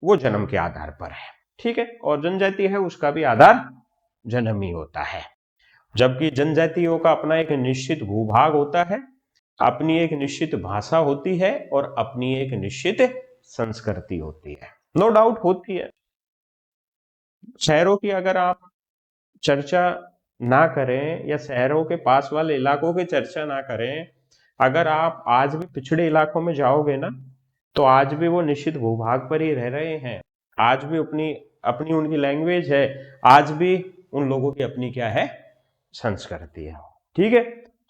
वो जन्म के आधार पर है। ठीक है, और जनजाति है उसका भी आधार जन्म ही होता है। जबकि जनजातियों का अपना एक निश्चित भूभाग होता है, अपनी एक निश्चित भाषा होती है और अपनी एक निश्चित संस्कृति होती है। नो डाउट होती है। शहरों की अगर आप चर्चा ना करें या शहरों के पास वाले इलाकों की चर्चा ना करें, अगर आप आज भी पिछड़े इलाकों में जाओगे ना, तो आज भी वो निश्चित भूभाग पर ही रह रहे हैं। आज भी अपनी अपनी उनकी लैंग्वेज है, आज भी उन लोगों की अपनी क्या है? संस्कृति है। ठीक है,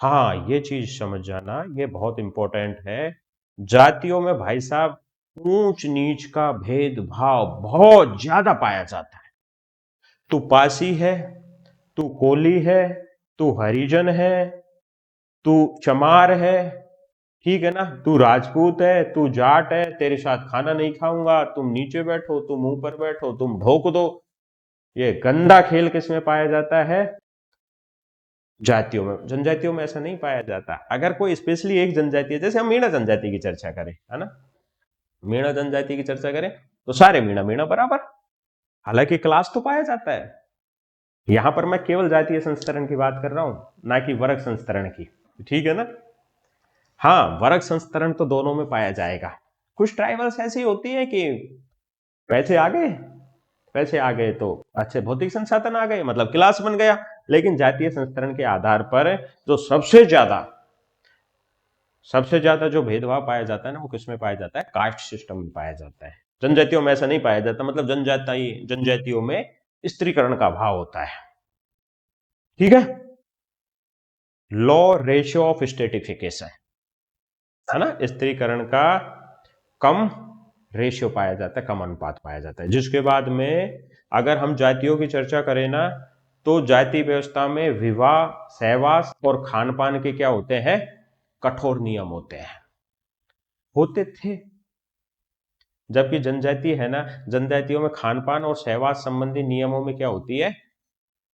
हाँ ये चीज समझ जाना, ये बहुत इंपॉर्टेंट है। जातियों में भाई साहब ऊंच नीच का भेदभाव बहुत ज्यादा पाया जाता है। तू पासी है, तू कोली है, तू हरिजन है, तू चमार है, ठीक है ना, तू राजपूत है, तू जाट है, तेरे साथ खाना नहीं खाऊंगा, तुम नीचे बैठो, तुम ऊपर बैठो, तुम ढोक दो। ये गंदा खेल किसमें पाया जाता है? जातियों में। जनजातियों में ऐसा नहीं पाया जाता। अगर कोई स्पेशली एक जनजाति है, जैसे हम मीणा जनजाति की चर्चा करें, है ना, मीणा जनजाति की चर्चा करें तो सारे मीणा मीणा बराबर, हालांकि क्लास तो पाया जाता है। यहां पर मैं केवल जातीय संस्करण की बात कर रहा हूं, ना कि वर्ग संस्करण की। ठीक है ना? हाँ, वर्ग संस्करण तो दोनों में पाया जाएगा। कुछ ट्राइबल्स ऐसी होती है कि पैसे आ गए, पैसे आ गए तो अच्छे भौतिक संसाधन आ गए, मतलब क्लास बन गया। लेकिन जातीय संस्करण के आधार पर जो सबसे ज्यादा जो भेदभाव पाया जाता है ना, वो किसमें पाया जाता है? कास्ट सिस्टम में पाया जाता है। जनजातियों में ऐसा नहीं पाया जाता, मतलब जनजातियों में स्त्रीकरण का भाव होता है। ठीक है, लो रेशियो ऑफ स्टेटिफिकेशन, है ना, स्त्रीकरण का कम रेशियो पाया जाता है, कम अनुपात पाया जाता है। जिसके बाद में अगर हम जातियों की चर्चा करें ना, तो जाति व्यवस्था में विवाह, सहवास और खान पान के क्या होते हैं? कठोर नियम होते हैं, होते थे। जबकि जनजाति है ना, जनजातियों में खान पान और सहवास संबंधी नियमों में क्या होती है?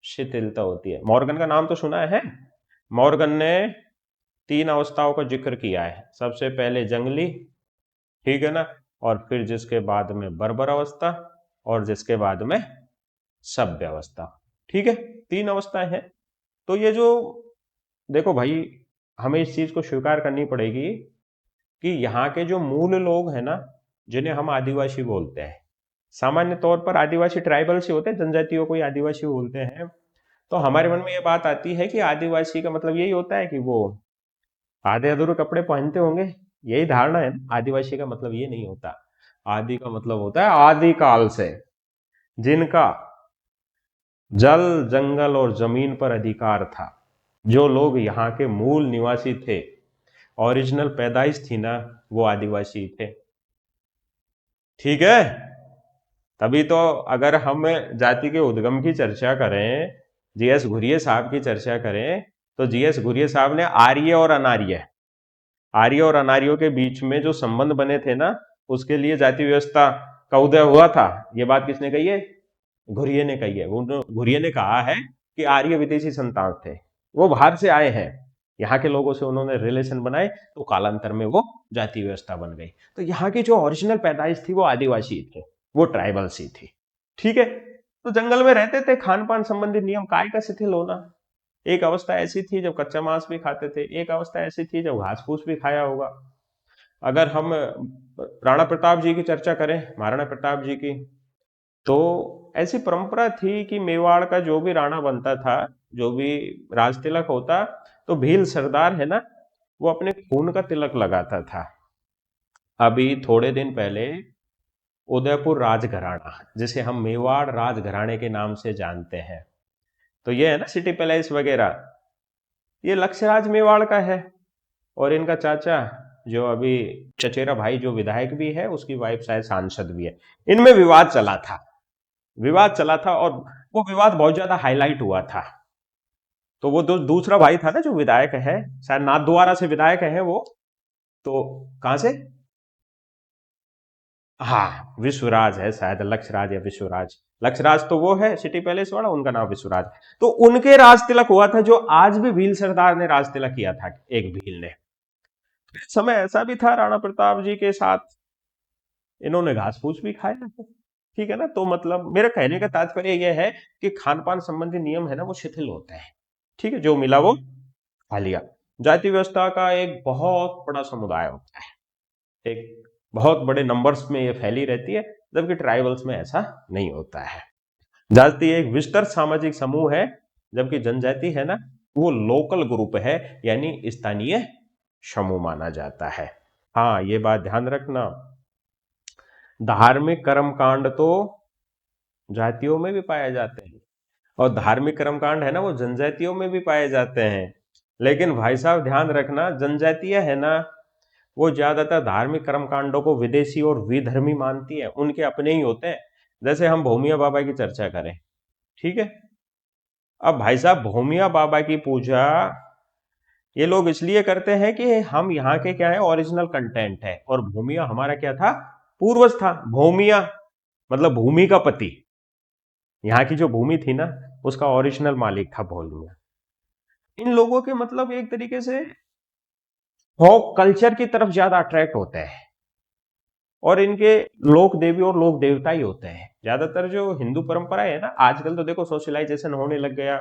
शिथिलता होती है। मॉर्गन का नाम तो सुना है? मॉर्गन ने 3 अवस्थाओं का जिक्र किया है। सबसे पहले जंगली, ठीक है ना, और फिर जिसके बाद में बर्बर अवस्था, और जिसके बाद में सभ्य अवस्था। ठीक है, 3 अवस्थाएं हैं। तो ये जो, देखो भाई, हमें इस चीज को स्वीकार करनी पड़ेगी कि यहाँ के जो मूल लोग हैं ना, जिन्हें हम आदिवासी बोलते हैं, सामान्य तौर पर आदिवासी ट्राइबल से होते हैं, जनजातियों को ही आदिवासी बोलते हैं। तो हमारे मन में ये बात आती है कि आदिवासी का मतलब यही होता है कि वो आधे अधूरे कपड़े पहनते होंगे, यही धारणा है ना। आदिवासी का मतलब ये नहीं होता। आदि का मतलब होता है आदि काल से, जिनका जल, जंगल और जमीन पर अधिकार था, जो लोग यहाँ के मूल निवासी थे, ओरिजिनल पैदाइश थी ना, वो आदिवासी थे। ठीक है, तभी तो अगर हम जाति के उद्गम की चर्चा करें, जीएस घुरिये साहब की चर्चा करें, तो जीएस घुरिये साहब ने आर्य और अनार्यों के बीच में जो संबंध बने थे ना, उसके लिए जाति व्यवस्था का उदय हुआ था। ये बात किसने कही है? घुरिये ने कही है। घुरिये ने कहा है कि आर्य विदेशी संतान थे, वो बाहर से आए हैं, यहाँ के लोगों से उन्होंने रिलेशन बनाए, तो कालांतर में वो जाति व्यवस्था बन गई। तो यहाँ की जो ओरिजिनल पैदाइश थी वो आदिवासी थे, वो ट्राइबल्स ही थी। ठीक है, तो जंगल में रहते थे, खान पान संबंधी नियम काय का शिथिल होना। एक अवस्था ऐसी थी जब कच्चा मांस भी खाते थे, एक अवस्था ऐसी थी जब घास फूस भी खाया होगा। अगर हम राणा प्रताप जी की चर्चा करें, महाराणा प्रताप जी की, तो ऐसी परंपरा थी कि मेवाड़ का जो भी राणा बनता था, जो भी राज तिलक होता, तो भील सरदार है ना, वो अपने खून का तिलक लगाता था। अभी थोड़े दिन पहले उदयपुर राजघराना, जिसे हम मेवाड़ राजघराने के नाम से जानते हैं, तो ये है ना सिटी पैलेस वगैरह, ये लक्षराज मेवाड़ का है, और इनका चाचा जो अभी चचेरा भाई जो विधायक भी है, उसकी वाइफ शायद सांसद भी है। इनमें विवाद चला था, और वो विवाद बहुत ज्यादा हाईलाइट हुआ था। तो वो दूसरा भाई था ना जो विधायक है, शायद नाथद्वारा से विधायक है वो, तो कहां से, हाँ विश्वराज है शायद, लक्षराज या विश्वराज, लक्षराज तो वो है सिटी पैलेस वाला, उनका नाम विश्वराज। तो उनके राज तिलक हुआ था, जो आज भी भील सरदार ने राज तिलक किया था, एक भील ने। समय ऐसा भी था राणा प्रताप जी के साथ इन्होंने घास फूस भी खाया है, ठीक है ना। तो मतलब मेरा कहने का तात्पर्य यह है कि खान पान संबंधी नियम है ना, वो शिथिल होते हैं, ठीक है, जो मिला वो खा लिया। जाति व्यवस्था का एक बहुत बड़ा समुदाय होता है, एक बहुत बड़े नंबर्स में ये फैली रहती है, जबकि ट्राइबल्स में ऐसा नहीं होता है। जाति एक विस्तृत सामाजिक समूह है, जबकि जनजाति है ना, वो लोकल ग्रुप है, यानी स्थानीय समूह माना जाता है। हाँ ये बात ध्यान रखना, धार्मिक कर्मकांड तो जातियों में भी पाए जाते हैं, और धार्मिक कर्मकांड है ना, वो जनजातियों में भी पाए जाते हैं। लेकिन भाई साहब ध्यान रखना, जनजातियां है ना, वो ज्यादातर धार्मिक कर्मकांडों को विदेशी और विधर्मी मानती है, उनके अपने ही होते हैं। जैसे हम भूमिया बाबा की चर्चा करें, ठीक है। अब भाई साहब भूमिया बाबा की पूजा ये लोग इसलिए करते हैं कि हम यहाँ के क्या है, ओरिजिनल कंटेंट है, और भूमिया हमारा क्या था, पूर्वज था। भूमिया मतलब भूमि का पति, यहाँ की जो भूमि थी ना, उसका ओरिजिनल मालिक था भूमिया। इन लोगों के मतलब एक तरीके से फोक कल्चर की तरफ ज्यादा अट्रैक्ट होते हैं, और इनके लोक देवी और लोक देवता ही होते हैं ज्यादातर। जो हिंदू परंपरा है ना, आजकल तो देखो सोशलाइजेशन होने लग गया,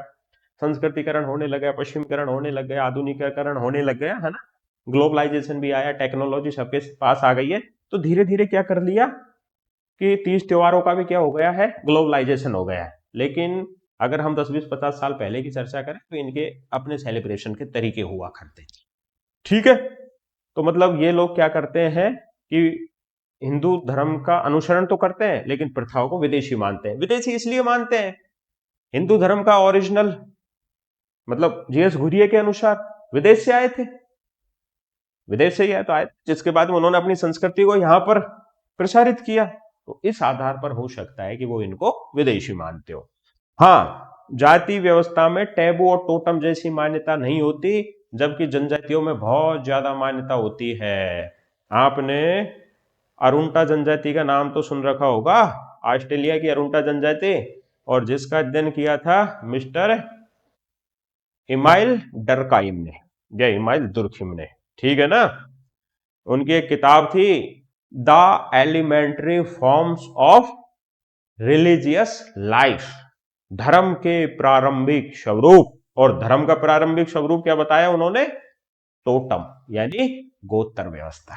संस्कृतिकरण होने लग गया, पश्चिमीकरण होने लग गया, आधुनिकीकरण होने लग गया है ना, ग्लोबलाइजेशन भी आया, टेक्नोलॉजी सबके पास आ गई है। तो धीरे धीरे क्या कर लिया कि तीज त्योहारों का भी क्या हो गया है, ग्लोबलाइजेशन हो गया है। लेकिन अगर हम 10-20-50 साल पहले की चर्चा करें, तो इनके अपने सेलिब्रेशन के तरीके हुआ करते थे, ठीक है। तो मतलब ये लोग क्या करते हैं कि हिंदू धर्म का अनुसरण तो करते हैं, लेकिन प्रथाओं को विदेशी मानते हैं। विदेशी इसलिए मानते हैं, हिंदू धर्म का ओरिजिनल मतलब जीएस घुरिये के अनुसार विदेश से आए थे, विदेश से ही आए तो आए, जिसके बाद में उन्होंने अपनी संस्कृति को यहां पर प्रसारित किया। तो इस आधार पर हो सकता है कि वो इनको विदेशी मानते हो। हाँ, जाति व्यवस्था में टैबू और टोटम जैसी मान्यता नहीं होती, जबकि जनजातियों में बहुत ज्यादा मान्यता होती है। आपने अरुंटा जनजाति का नाम तो सुन रखा होगा, ऑस्ट्रेलिया की अरुंटा जनजाति, और जिसका अध्ययन किया था मिस्टर इमाइल डरकाइम ने या इमाइल दुर्खिम ने, ठीक है ना। उनकी एक किताब थी the elementary forms of religious life, धर्म के प्रारंभिक स्वरूप। और धर्म का प्रारंभिक स्वरूप क्या बताया उन्होंने, टोटम यानी गोत्र व्यवस्था।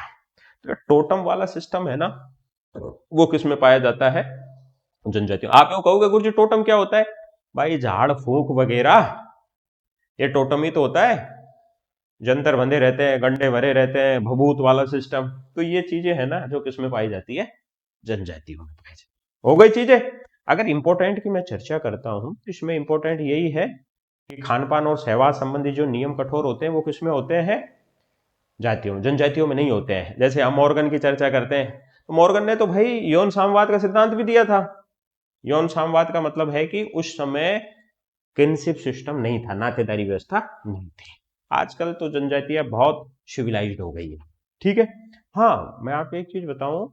तो टोटम वाला सिस्टम है ना, वो किस में पाया जाता है, जनजाति। आप लोग कहोगे गुरु जी टोटम क्या होता है, भाई झाड़ फूंक वगैरह ये टोटम ही तो होता है, जंतर बंधे रहते हैं, गंडे भरे रहते हैं, भभूत वाला सिस्टम। तो ये चीजें है ना जो किसमें पाई जाती है, जनजातियों में पाई जाती है। हो गई चीजें। अगर इंपॉर्टेंट की मैं चर्चा करता हूं, तो इसमें इंपॉर्टेंट यही है कि खान पान और सहवास संबंधी जो नियम कठोर होते हैं, वो किसमें होते हैं, जातियों में, जनजातियों में नहीं होते हैं। जैसे हम मॉर्गन की चर्चा करते हैं, तो मॉर्गन ने तो भाई यौन साम्यवाद का सिद्धांत भी दिया था। यौन साम्यवाद का मतलब है कि उस समय किनशिप सिस्टम नहीं था, नातेदारी व्यवस्था नहीं थी। आजकल तो जनजातियां बहुत सिविलाइज्ड हो गई है, ठीक है। हाँ मैं आपको एक चीज बताऊं,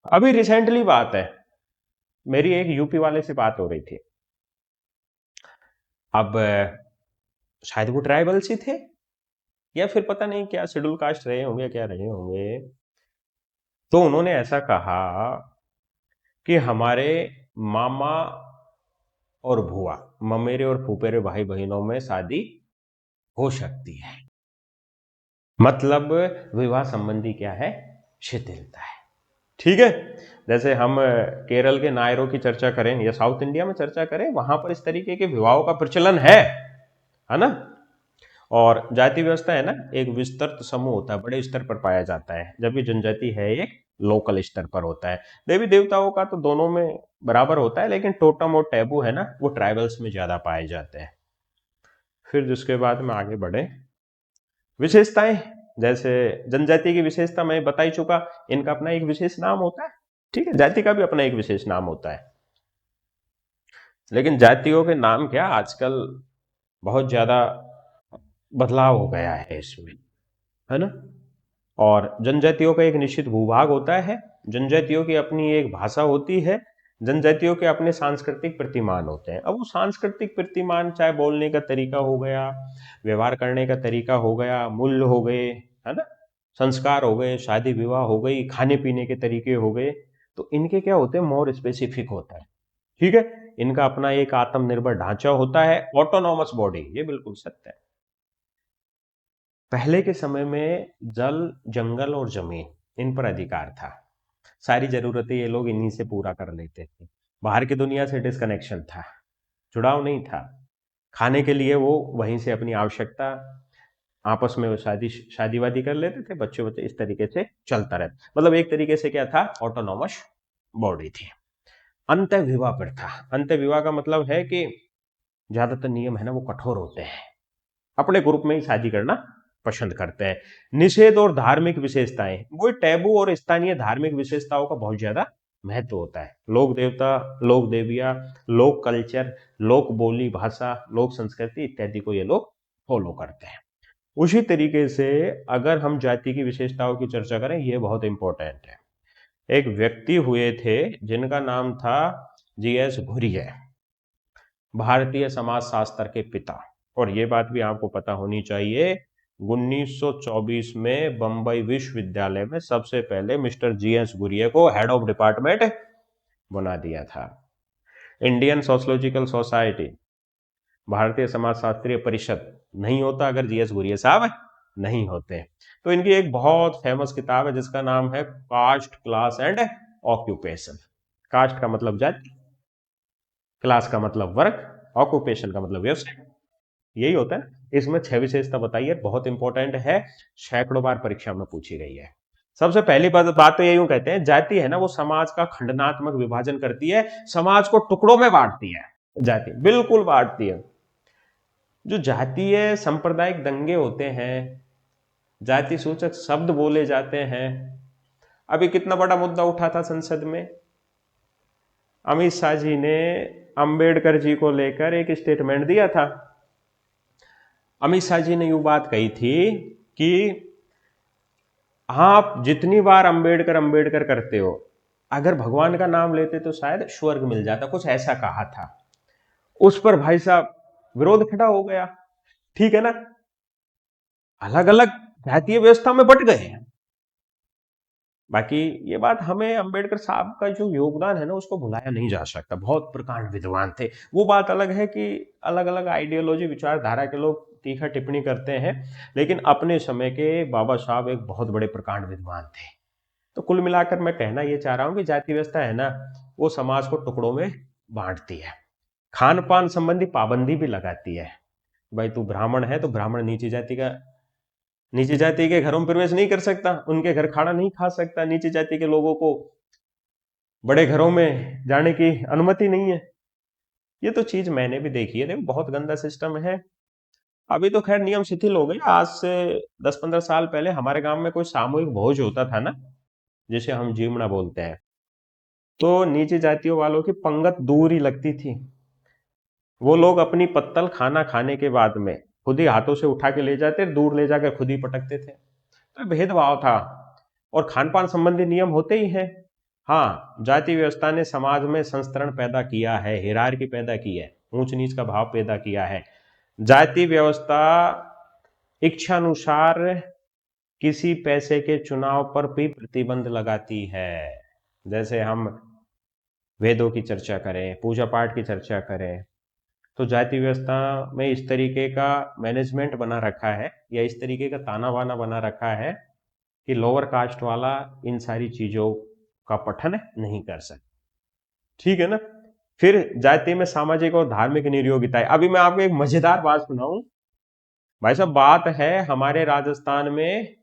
अभी रिसेंटली बात है, मेरी एक यूपी वाले से बात हो रही थी। अब शायद वो ट्राइबल्स ही थे, या फिर पता नहीं क्या शेड्यूल कास्ट रहे होंगे, क्या रहे होंगे। तो उन्होंने ऐसा कहा कि हमारे मामा और भुआ, ममेरे और फूफेरे भाई बहनों में शादी हो सकती है। मतलब विवाह संबंधी क्या है, शिथिलता है, ठीक है। जैसे हम केरल के नायरों की चर्चा करें या साउथ इंडिया में चर्चा करें, वहां पर इस तरीके के विवाहों का प्रचलन है ना। और जाति व्यवस्था है ना, एक विस्तृत समूह होता है, बड़े स्तर पर पाया जाता है, जबकि जनजाति है एक लोकल स्तर पर होता है। देवी देवताओं का तो दोनों में बराबर होता है, लेकिन टोटम और टैबू है ना, वो ट्राइबल्स में ज्यादा पाए जाते हैं। फिर जिसके बाद में आगे बढ़े, विशेषताएं, जैसे जनजाति की विशेषता मैं बता ही चुका, इनका अपना एक विशेष नाम होता है, ठीक है, जाति का भी अपना एक विशेष नाम होता है। लेकिन जातियों के नाम क्या आजकल बहुत ज्यादा बदलाव हो गया है इसमें, है ना। और जनजातियों का एक निश्चित भूभाग होता है, जनजातियों की अपनी एक भाषा होती है, जनजातियों के अपने सांस्कृतिक प्रतिमान होते हैं। अब वो सांस्कृतिक प्रतिमान चाहे बोलने का तरीका हो गया, व्यवहार करने का तरीका हो गया, मूल्य हो गए, है ना, संस्कार हो गए, शादी विवाह हो गई, खाने पीने के तरीके हो गए, तो इनके क्या होते हैं, मोर स्पेसिफिक होता है, ठीक है। इनका अपना एक आत्मनिर्भर ढांचा होता है, ऑटोनॉमस बॉडी, ये बिल्कुल सत्य है। पहले के समय में जल, जंगल और जमीन, इन पर अधिकार था, सारी जरूरतें ये लोग इन्हीं से पूरा कर लेते थे, बाहर की दुनिया से डिस्कनेक्शन था, जुड़ाव नहीं था। खाने के लिए वो वहीं से अपनी आवश्यकता, आपस में वो शादी वादी कर लेते थे, बच्चे बच्चे इस तरीके से चलता रहता, मतलब एक तरीके से क्या था, ऑटोनॉमस बॉडी थी। अंत विवाह प्रथा, अंत विवाह का मतलब है कि ज्यादातर नियम है ना वो कठोर होते हैं, अपने ग्रुप में ही शादी करना पसंद करते हैं। निषेध और धार्मिक विशेषताएं, वो टैबू और स्थानीय धार्मिक विशेषताओं का बहुत ज्यादा महत्व होता है। लोक देवता, लोक देविया, लोक कल्चर, लोक बोली भाषा, लोक संस्कृति इत्यादि को ये लोग फॉलो करते हैं। उसी तरीके से अगर हम जाति की विशेषताओं की चर्चा करें, ये बहुत इंपॉर्टेंट है। एक व्यक्ति हुए थे जिनका नाम था जीएस घुरिया, भारतीय समाज शास्त्र के पिता। और ये बात भी आपको पता होनी चाहिए, 1924 में बंबई विश्वविद्यालय में सबसे पहले मिस्टर जीएस घुरिया को हेड ऑफ डिपार्टमेंट बना दिया था। इंडियन सोशोलॉजिकल सोसाइटी, भारतीय समाजशास्त्रीय परिषद नहीं होता अगर जीएस घुरिया साहब नहीं होते। तो इनकी एक बहुत फेमस किताब है जिसका नाम है caste, class and occupation. Caste का मतलब जाति, क्लास का मतलब वर्ग, ऑक्यूपेशन का मतलब व्यवसाय, यही होता है। इसमें 6 विशेषता बताइए, बहुत इंपॉर्टेंट है, सैकड़ों बार परीक्षा में पूछी गई है। सबसे पहली बात तो यही कहते हैं, जाति है ना वो समाज का खंडनात्मक विभाजन करती है, समाज को टुकड़ों में बांटती है, जाति बिल्कुल बांटती है। जो जातीय सांप्रदायिक दंगे होते हैं, जाति सूचक शब्द बोले जाते हैं, अभी कितना बड़ा मुद्दा उठा था संसद में, अमित शाह जी ने अंबेडकर जी को लेकर एक स्टेटमेंट दिया था। अमित शाह जी ने यूं बात कही थी कि आप जितनी बार अंबेडकर अंबेडकर करते हो, अगर भगवान का नाम लेते तो शायद स्वर्ग मिल जाता, कुछ ऐसा कहा था। उस पर भाई साहब विरोध खड़ा हो गया, ठीक है ना, अलग अलग जातीय व्यवस्था में बट गए हैं। बाकी ये बात हमें अंबेडकर साहब का जो योगदान है ना उसको भुलाया नहीं जा सकता, बहुत प्रकांड विद्वान थे। वो बात अलग है कि अलग अलग आइडियोलॉजी विचारधारा के लोग तीखा टिप्पणी करते हैं, लेकिन अपने समय के बाबा साहब एक बहुत बड़े प्रकांड विद्वान थे। तो कुल मिलाकर मैं कहना ये चाह रहा हूं कि जाति व्यवस्था है ना वो समाज को टुकड़ों में बांटती है, खान पान संबंधी पाबंदी भी लगाती है। भाई तू ब्राह्मण है तो ब्राह्मण नीची जाति के घरों में प्रवेश नहीं कर सकता, उनके घर खाना नहीं खा सकता, नीची जाति के लोगों को बड़े घरों में जाने की अनुमति नहीं है। ये तो चीज मैंने भी देखी है, देखो बहुत गंदा सिस्टम है। अभी तो खैर नियम शिथिल हो गए, आज से 10-15 साल पहले हमारे गांव में कोई सामूहिक भोज होता था ना, जिसे हम जीवना बोलते हैं, तो नीची जातियों वालों की पंगत दूर ही लगती थी। वो लोग अपनी पत्तल खाना खाने के बाद में खुद ही हाथों से उठा के ले जाते, दूर ले जाकर खुद ही पटकते थे। तो भेदभाव था, और खान पान संबंधी नियम होते ही हैं। हाँ, जाति व्यवस्था ने समाज में संस्तरण पैदा किया है, हिरार्की पैदा की है, ऊंच नीच का भाव पैदा किया है। जाति व्यवस्था इच्छानुसार किसी पैसे के चुनाव पर भी प्रतिबंध लगाती है। जैसे हम वेदों की चर्चा करें, पूजा पाठ की चर्चा करें, तो जाति व्यवस्था में इस तरीके का मैनेजमेंट बना रखा है या इस तरीके का ताना बाना बना रखा है कि लोअर कास्ट वाला इन सारी चीजों का पठन नहीं कर सकता, ठीक है ना। फिर जाति में सामाजिक और धार्मिक नियोगिता है। अभी मैं आपको एक मजेदार बात सुनाऊं भाई साहब, बात है हमारे राजस्थान में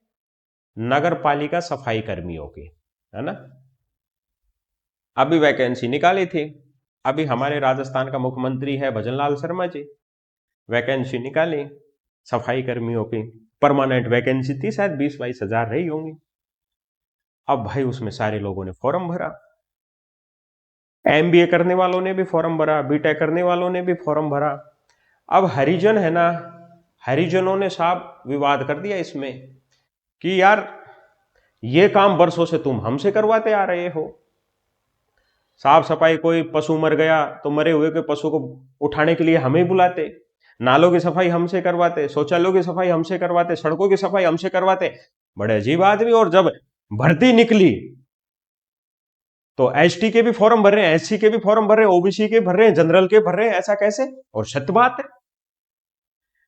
नगर पालिका सफाई कर्मियों की, है ना, अभी वैकेंसी निकाली थी। अभी हमारे राजस्थान का मुख्यमंत्री है भजनलाल शर्मा जी, वैकेंसी निकाली सफाई कर्मियों की, परमानेंट वैकेंसी थी, शायद 20-22 हजार रही होंगी। अब भाई उसमें सारे लोगों ने फॉर्म भरा, एमबीए करने वालों ने भी फॉर्म भरा, बीटेक करने वालों ने भी फॉर्म भरा। अब हरिजन है ना, हरिजनों ने साहब विवाद कर दिया इसमें कि यार ये काम वर्षों से तुम हमसे करवाते आ रहे हो। साफ सफाई, कोई पशु मर गया तो मरे हुए के पशु को उठाने के लिए हमें बुलाते, नालों की सफाई हमसे करवाते, शौचालयों की सफाई हमसे करवाते, सड़कों की सफाई हमसे करवाते। बड़े अजीब आदमी। और जब भर्ती निकली तो एसटी के भी फॉर्म भर रहे हैं, एससी के भी फॉर्म भर रहे हैं, ओबीसी के भर रहे हैं, जनरल के भर रहे हैं, ऐसा कैसे? और सत्य बात है,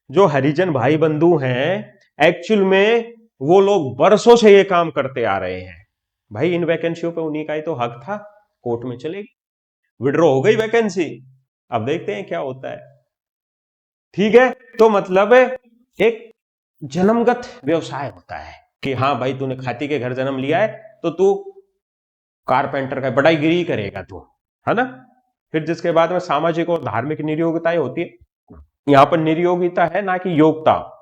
जो हरिजन भाई बंधु हैं एक्चुअल में वो लोग वर्षों से ये काम करते आ रहे हैं। भाई इन वैकेंसियों पे उन्हीं का ही तो हक था, कोर्ट में चलेगी, विड्रॉ हो गई वैकेंसी, अब देखते हैं क्या होता है। ठीक है, तो मतलब एक जन्मगत व्यवसाय होता है कि हाँ भाई तूने खाती के घर जन्म लिया है तो तू कारपेंटर का बड़ाईगिरी करेगा तू, है ना। फिर जिसके बाद में सामाजिक और धार्मिक नियोगिताएं होती है। यहां पर नियोगिता है ना कि योग्यता,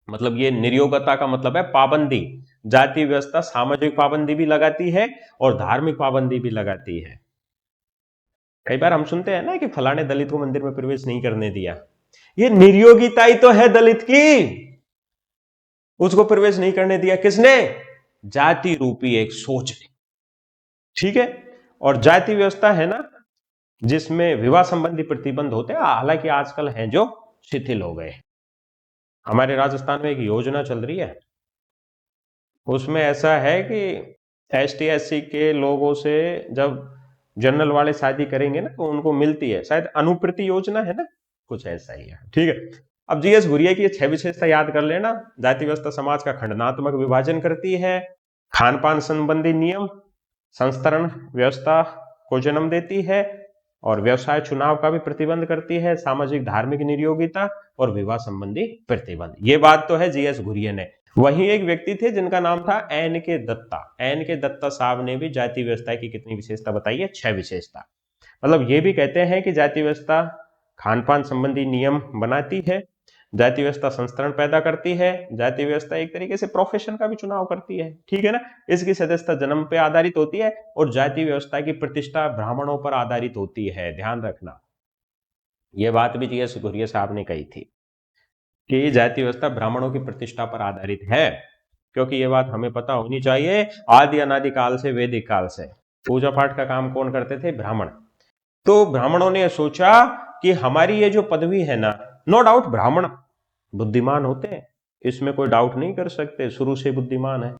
मतलब ये नियोगता का मतलब है पाबंदी। जाति व्यवस्था सामाजिक पाबंदी भी लगाती है और धार्मिक पाबंदी भी लगाती है। कई बार हम सुनते हैं ना कि फलाने दलित को मंदिर में प्रवेश नहीं करने दिया, ये नियोगिता ही तो है दलित की, उसको प्रवेश नहीं करने दिया किसने? जाति रूपी एक सोच ने। ठीक है, और जाति व्यवस्था है ना जिसमें विवाह संबंधी प्रतिबंध होते हैं, हालांकि आजकल हैं जो शिथिल हो गए। हमारे राजस्थान में एक योजना चल रही है, उसमें ऐसा है कि एसटी एससी के लोगों से जब जनरल वाले शादी करेंगे ना तो उनको मिलती है, शायद अनुप्रति योजना है ना, कुछ ऐसा ही है। ठीक है, अब जीएस घुरिया की 6 विशेषता याद कर लेना। जाति व्यवस्था समाज का खंडनात्मक विभाजन करती है, खान पान संबंधी नियम संस्तरण व्यवस्था को जन्म देती है, और व्यवसाय चुनाव का भी प्रतिबंध करती है, सामाजिक धार्मिक नियोगिता और विवाह संबंधी प्रतिबंध। ये बात तो है जीएस घुरिया ने। वहीं एक व्यक्ति थे जिनका नाम था एन के दत्ता। एन के दत्ता साहब ने भी जाति व्यवस्था की कितनी विशेषता बताई है? 6 विशेषता। मतलब ये भी कहते हैं कि जाति व्यवस्था खान पान संबंधी नियम बनाती है, जाति व्यवस्था संस्करण पैदा करती है, जाति व्यवस्था एक तरीके से प्रोफेशन का भी चुनाव करती है। ठीक है ना, इसकी सदस्यता जन्म पे आधारित होती है और जाति व्यवस्था की प्रतिष्ठा ब्राह्मणों पर आधारित होती है। ध्यान रखना, यह बात भी जीएस घुरिया साहब ने कही थी कि जाति व्यवस्था ब्राह्मणों की प्रतिष्ठा पर आधारित है, क्योंकि यह बात हमें पता होनी चाहिए, आदि अनादि काल से, वैदिक काल से पूजा पाठ का काम कौन करते थे? ब्राह्मण। तो ब्राह्मणों ने सोचा कि हमारी ये जो पदवी है ना, नो डाउट ब्राह्मण बुद्धिमान होते हैं, इसमें कोई डाउट नहीं कर सकते, शुरू से बुद्धिमान है।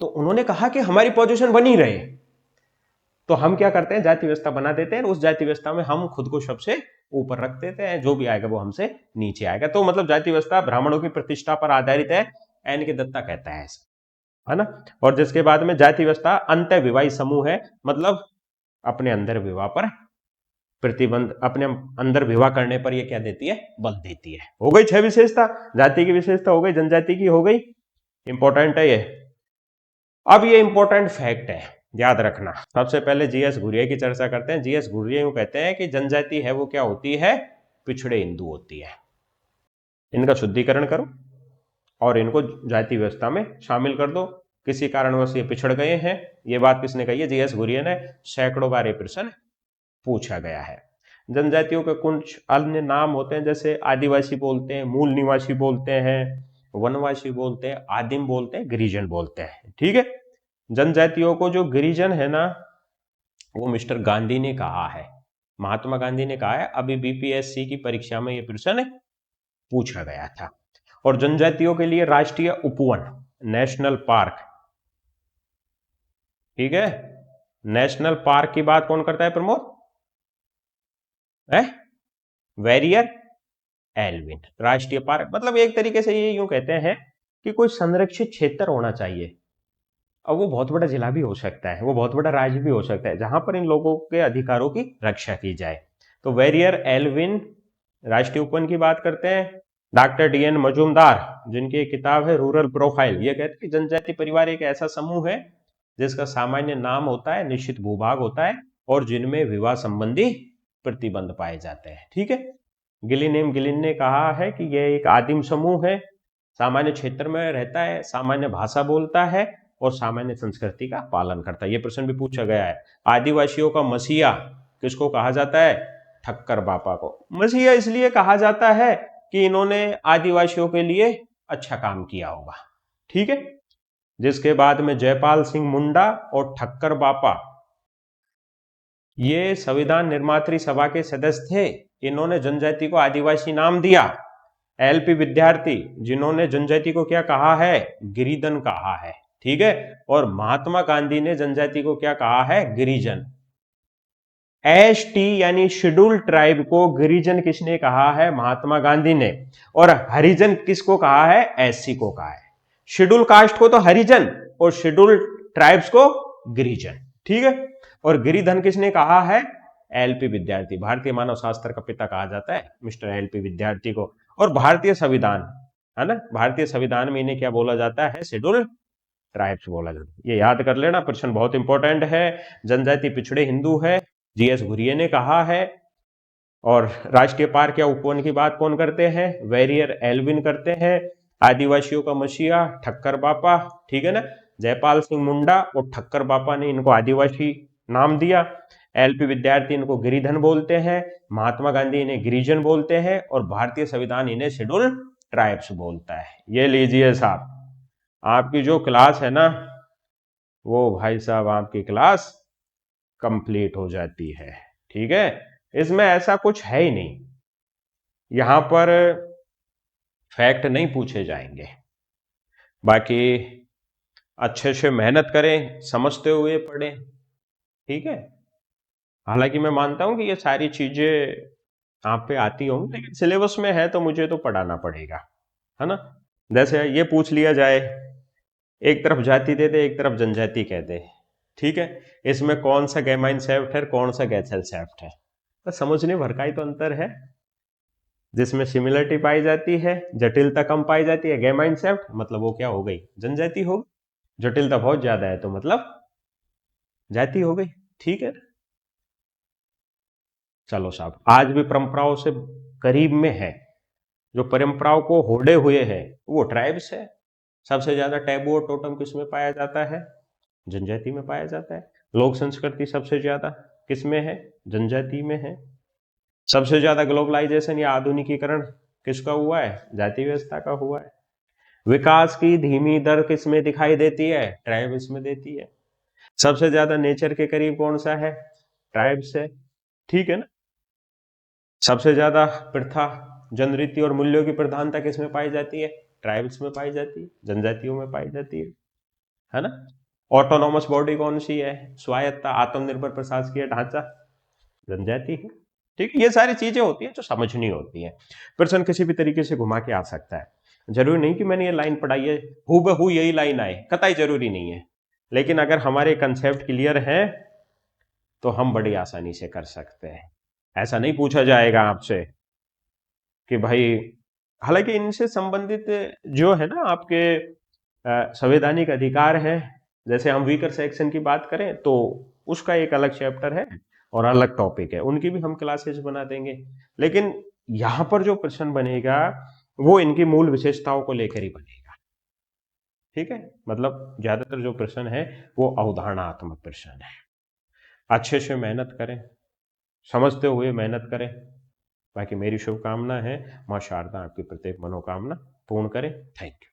तो उन्होंने कहा कि हमारी पोजीशन बनी रहे तो हम क्या करते हैं, जाति व्यवस्था बना देते हैं, उस जाति व्यवस्था में हम खुद को सबसे ऊपर रख देते हैं, जो भी आएगा वो हमसे नीचे आएगा। तो मतलब जाति व्यवस्था ब्राह्मणों की प्रतिष्ठा पर आधारित है, एन के दत्ता कहता है ऐसा, है ना। और जिसके बाद में जाति व्यवस्था अंत विवाही समूह है, मतलब अपने अंदर विवाह पर प्रतिबंध, अपने अंदर विवाह करने पर यह क्या देती है? बल देती है। हो गई 6 विशेषता, जाति की विशेषता हो गई, जनजाति की हो गई, इंपॉर्टेंट है ये। अब ये इंपॉर्टेंट फैक्ट है, याद रखना। सबसे पहले जीएस घुरिया की चर्चा करते हैं। जीएस घुरिया यूं कहते हैं कि जनजाति है वो क्या होती है? पिछड़े हिंदू होती है। इनका शुद्धिकरण करो और इनको जाति व्यवस्था में शामिल कर दो। किसी कारणवश ये पिछड़ गए हैं, ये बात किसने कही है? जीएस घुरिया ने। सैकड़ों बार ये प्रश्न पूछा गया है। जनजातियों के कुछ अन्य नाम होते हैं, जैसे आदिवासी बोलते हैं, मूल निवासी बोलते हैं, वनवासी बोलते हैं, आदिम बोलते हैं, गिरिजन बोलते हैं। ठीक है, जनजातियों को जो गिरिजन है ना, वो मिस्टर गांधी ने कहा है, महात्मा गांधी ने कहा है। अभी बीपीएससी की परीक्षा में यह प्रश्न पूछा गया था। और जनजातियों के लिए राष्ट्रीय उपवन, नेशनल पार्क, ठीक है, नेशनल पार्क की बात कौन करता है प्रमोद? Verrier Elwin. राष्ट्रीय पार्क मतलब एक तरीके से ये यूं कहते हैं कि कोई संरक्षित क्षेत्र होना चाहिए। अब वो बहुत बड़ा जिला भी हो सकता है, वो बहुत बड़ा राज्य भी हो सकता है, जहां पर इन लोगों के अधिकारों की रक्षा की जाए। तो वेरियर एल्विन राष्ट्रीय उपवन की बात करते हैं। डॉक्टर डीएन मजूमदार, जिनकी एक किताब है रूरल प्रोफाइल, ये कहते हैं कि जनजाति परिवार एक ऐसा समूह है जिसका सामान्य नाम होता है, निश्चित भूभाग होता है और जिनमें विवाह संबंधी प्रतिबंध पाए जाते हैं। ठीक है, गिलिन ने कहा है कि यह एक आदिम समूह है, सामान्य क्षेत्र में रहता है, सामान्य भाषा बोलता है और सामान्य संस्कृति का पालन करता है। ये प्रश्न भी पूछा गया है। आदिवासियों का मसीहा किसको कहा जाता है? ठक्कर बापा को। मसीहा इसलिए कहा जाता है कि इन्होंने आदिवासियों के लिए अच्छा काम किया होगा। ठीक है। जिसके बाद में जयपाल सिंह मुंडा और ठक्कर बापा ये संविधान निर्मात्री सभा के सदस्य थे। इन्होंने जनजाति को आदिवासी नाम दिया। एलपी विद्यार्थी जिन्होंने जनजाति को क्या कहा है? गिरिजन कहा है। ठीक है। और महात्मा गांधी ने जनजाति को क्या कहा है? गिरिजन। एसटी यानी शेड्यूल ट्राइब को गिरिजन किसने कहा है? महात्मा गांधी ने। और हरिजन किसको कहा है? एससी को कहा है। शेड्यूल कास्ट को तो हरिजन और शेड्यूल ट्राइब्स को गिरिजन। ठीक है। और गिरिधन किसने कहा है? एलपी विद्यार्थी। भारतीय मानव शास्त्र का पिता कहा जाता है मिस्टर एलपी विद्यार्थी को। और भारतीय संविधान है ना, भारतीय संविधान में इन्हें क्या बोला जाता है? शेड्यूल ट्राइब्स बोला जाता है। ये याद कर लेना, प्रश्न बहुत इंपॉर्टेंट है। जनजाति पिछड़े हिंदू है, जीएस घुरिये ने कहा है। और राष्ट्रीय पार्क या उपवन की बात कौन करते हैं? वेरियर एल्विन करते हैं। आदिवासियों का मसीहा ठक्कर बापा। ठीक है ना। जयपाल सिंह मुंडा और ठक्कर बापा ने इनको आदिवासी नाम दिया। एलपी विद्यार्थी इनको गिरिधन बोलते हैं, महात्मा गांधी इन्हें गिरिजन बोलते हैं और भारतीय संविधान इन्हें शेड्यूल ट्राइब्स बोलता है। ये लीजिए साहब, आपकी जो क्लास है ना वो भाई साहब आपकी क्लास कंप्लीट हो जाती है। ठीक है। इसमें ऐसा कुछ है ही नहीं, यहां पर फैक्ट नहीं पूछे जाएंगे। बाकी अच्छे से मेहनत करें, समझते हुए पढ़ें। ठीक है। हालांकि मैं मानता हूं कि ये सारी चीजें आप पे आती होंगी, लेकिन सिलेबस में है तो मुझे तो पढ़ाना पड़ेगा, है ना। जैसे ये पूछ लिया जाए, एक तरफ जाति दे दे, एक तरफ जनजाति कह दे। ठीक है। इसमें कौन सा गेमाइन सेफ्ट है, कौन सा गैथल सेफ्ट है, तो समझने भर का ही तो अंतर है। जिसमें सिमिलरिटी पाई जाती है, जटिलता कम पाई जाती है, गेमाइन सेफ्ट मतलब वो क्या हो गई? जनजाति हो गई। जटिलता बहुत ज्यादा है तो मतलब जाति हो गई। ठीक है। चलो साहब, आज भी परंपराओं से करीब में है, जो परंपराओं को होड़े हुए है वो ट्राइब्स है। सबसे ज्यादा टैबू और टोटम किस में पाया जाता है? जनजाति में पाया जाता है। लोक संस्कृति सबसे ज्यादा किस में है? जनजाति में है। सबसे ज्यादा ग्लोबलाइजेशन या आधुनिकीकरण किसका हुआ है? जाति व्यवस्था का हुआ है। विकास की धीमी दर किस में दिखाई देती है? ट्राइब्स में देती है। सबसे ज्यादा नेचर के करीब कौन सा है? ट्राइब्स है। ठीक है ना। सबसे ज्यादा प्रथा, जनरीति और मूल्यों की प्रधानता किस में पाई जाती है? ट्राइब्स में पाई जाती है, जनजातियों में पाई जाती है ना। ऑटोनॉमस बॉडी कौन सी है? स्वायत्ता, आत्मनिर्भर प्रशासकीय ढांचा, जनजाति है। ठीक है। ये सारी चीजें होती है जो समझनी होती है। प्रश्न किसी भी तरीके से घुमा के आ सकता है। जरूरी नहीं कि मैंने ये लाइन पढ़ाई है हूबहू यही लाइन आए, कतई जरूरी नहीं है। लेकिन अगर हमारे कंसेप्ट क्लियर है तो हम बड़ी आसानी से कर सकते हैं। ऐसा नहीं पूछा जाएगा आपसे कि भाई, हालांकि इनसे संबंधित जो है ना आपके संवैधानिक अधिकार है, जैसे हम वीकर सेक्शन की बात करें तो उसका एक अलग चैप्टर है और अलग टॉपिक है, उनकी भी हम क्लासेस बना देंगे। लेकिन यहां पर जो प्रश्न बनेगा वो इनकी मूल विशेषताओं को लेकर ही बनेगा। ठीक है। मतलब ज्यादातर जो प्रश्न है वो अवधारणात्मक प्रश्न है। अच्छे से मेहनत करें, समझते हुए मेहनत करें। बाकी मेरी शुभकामना है, मां शारदा आपकी प्रत्येक मनोकामना पूर्ण करें। Thank you.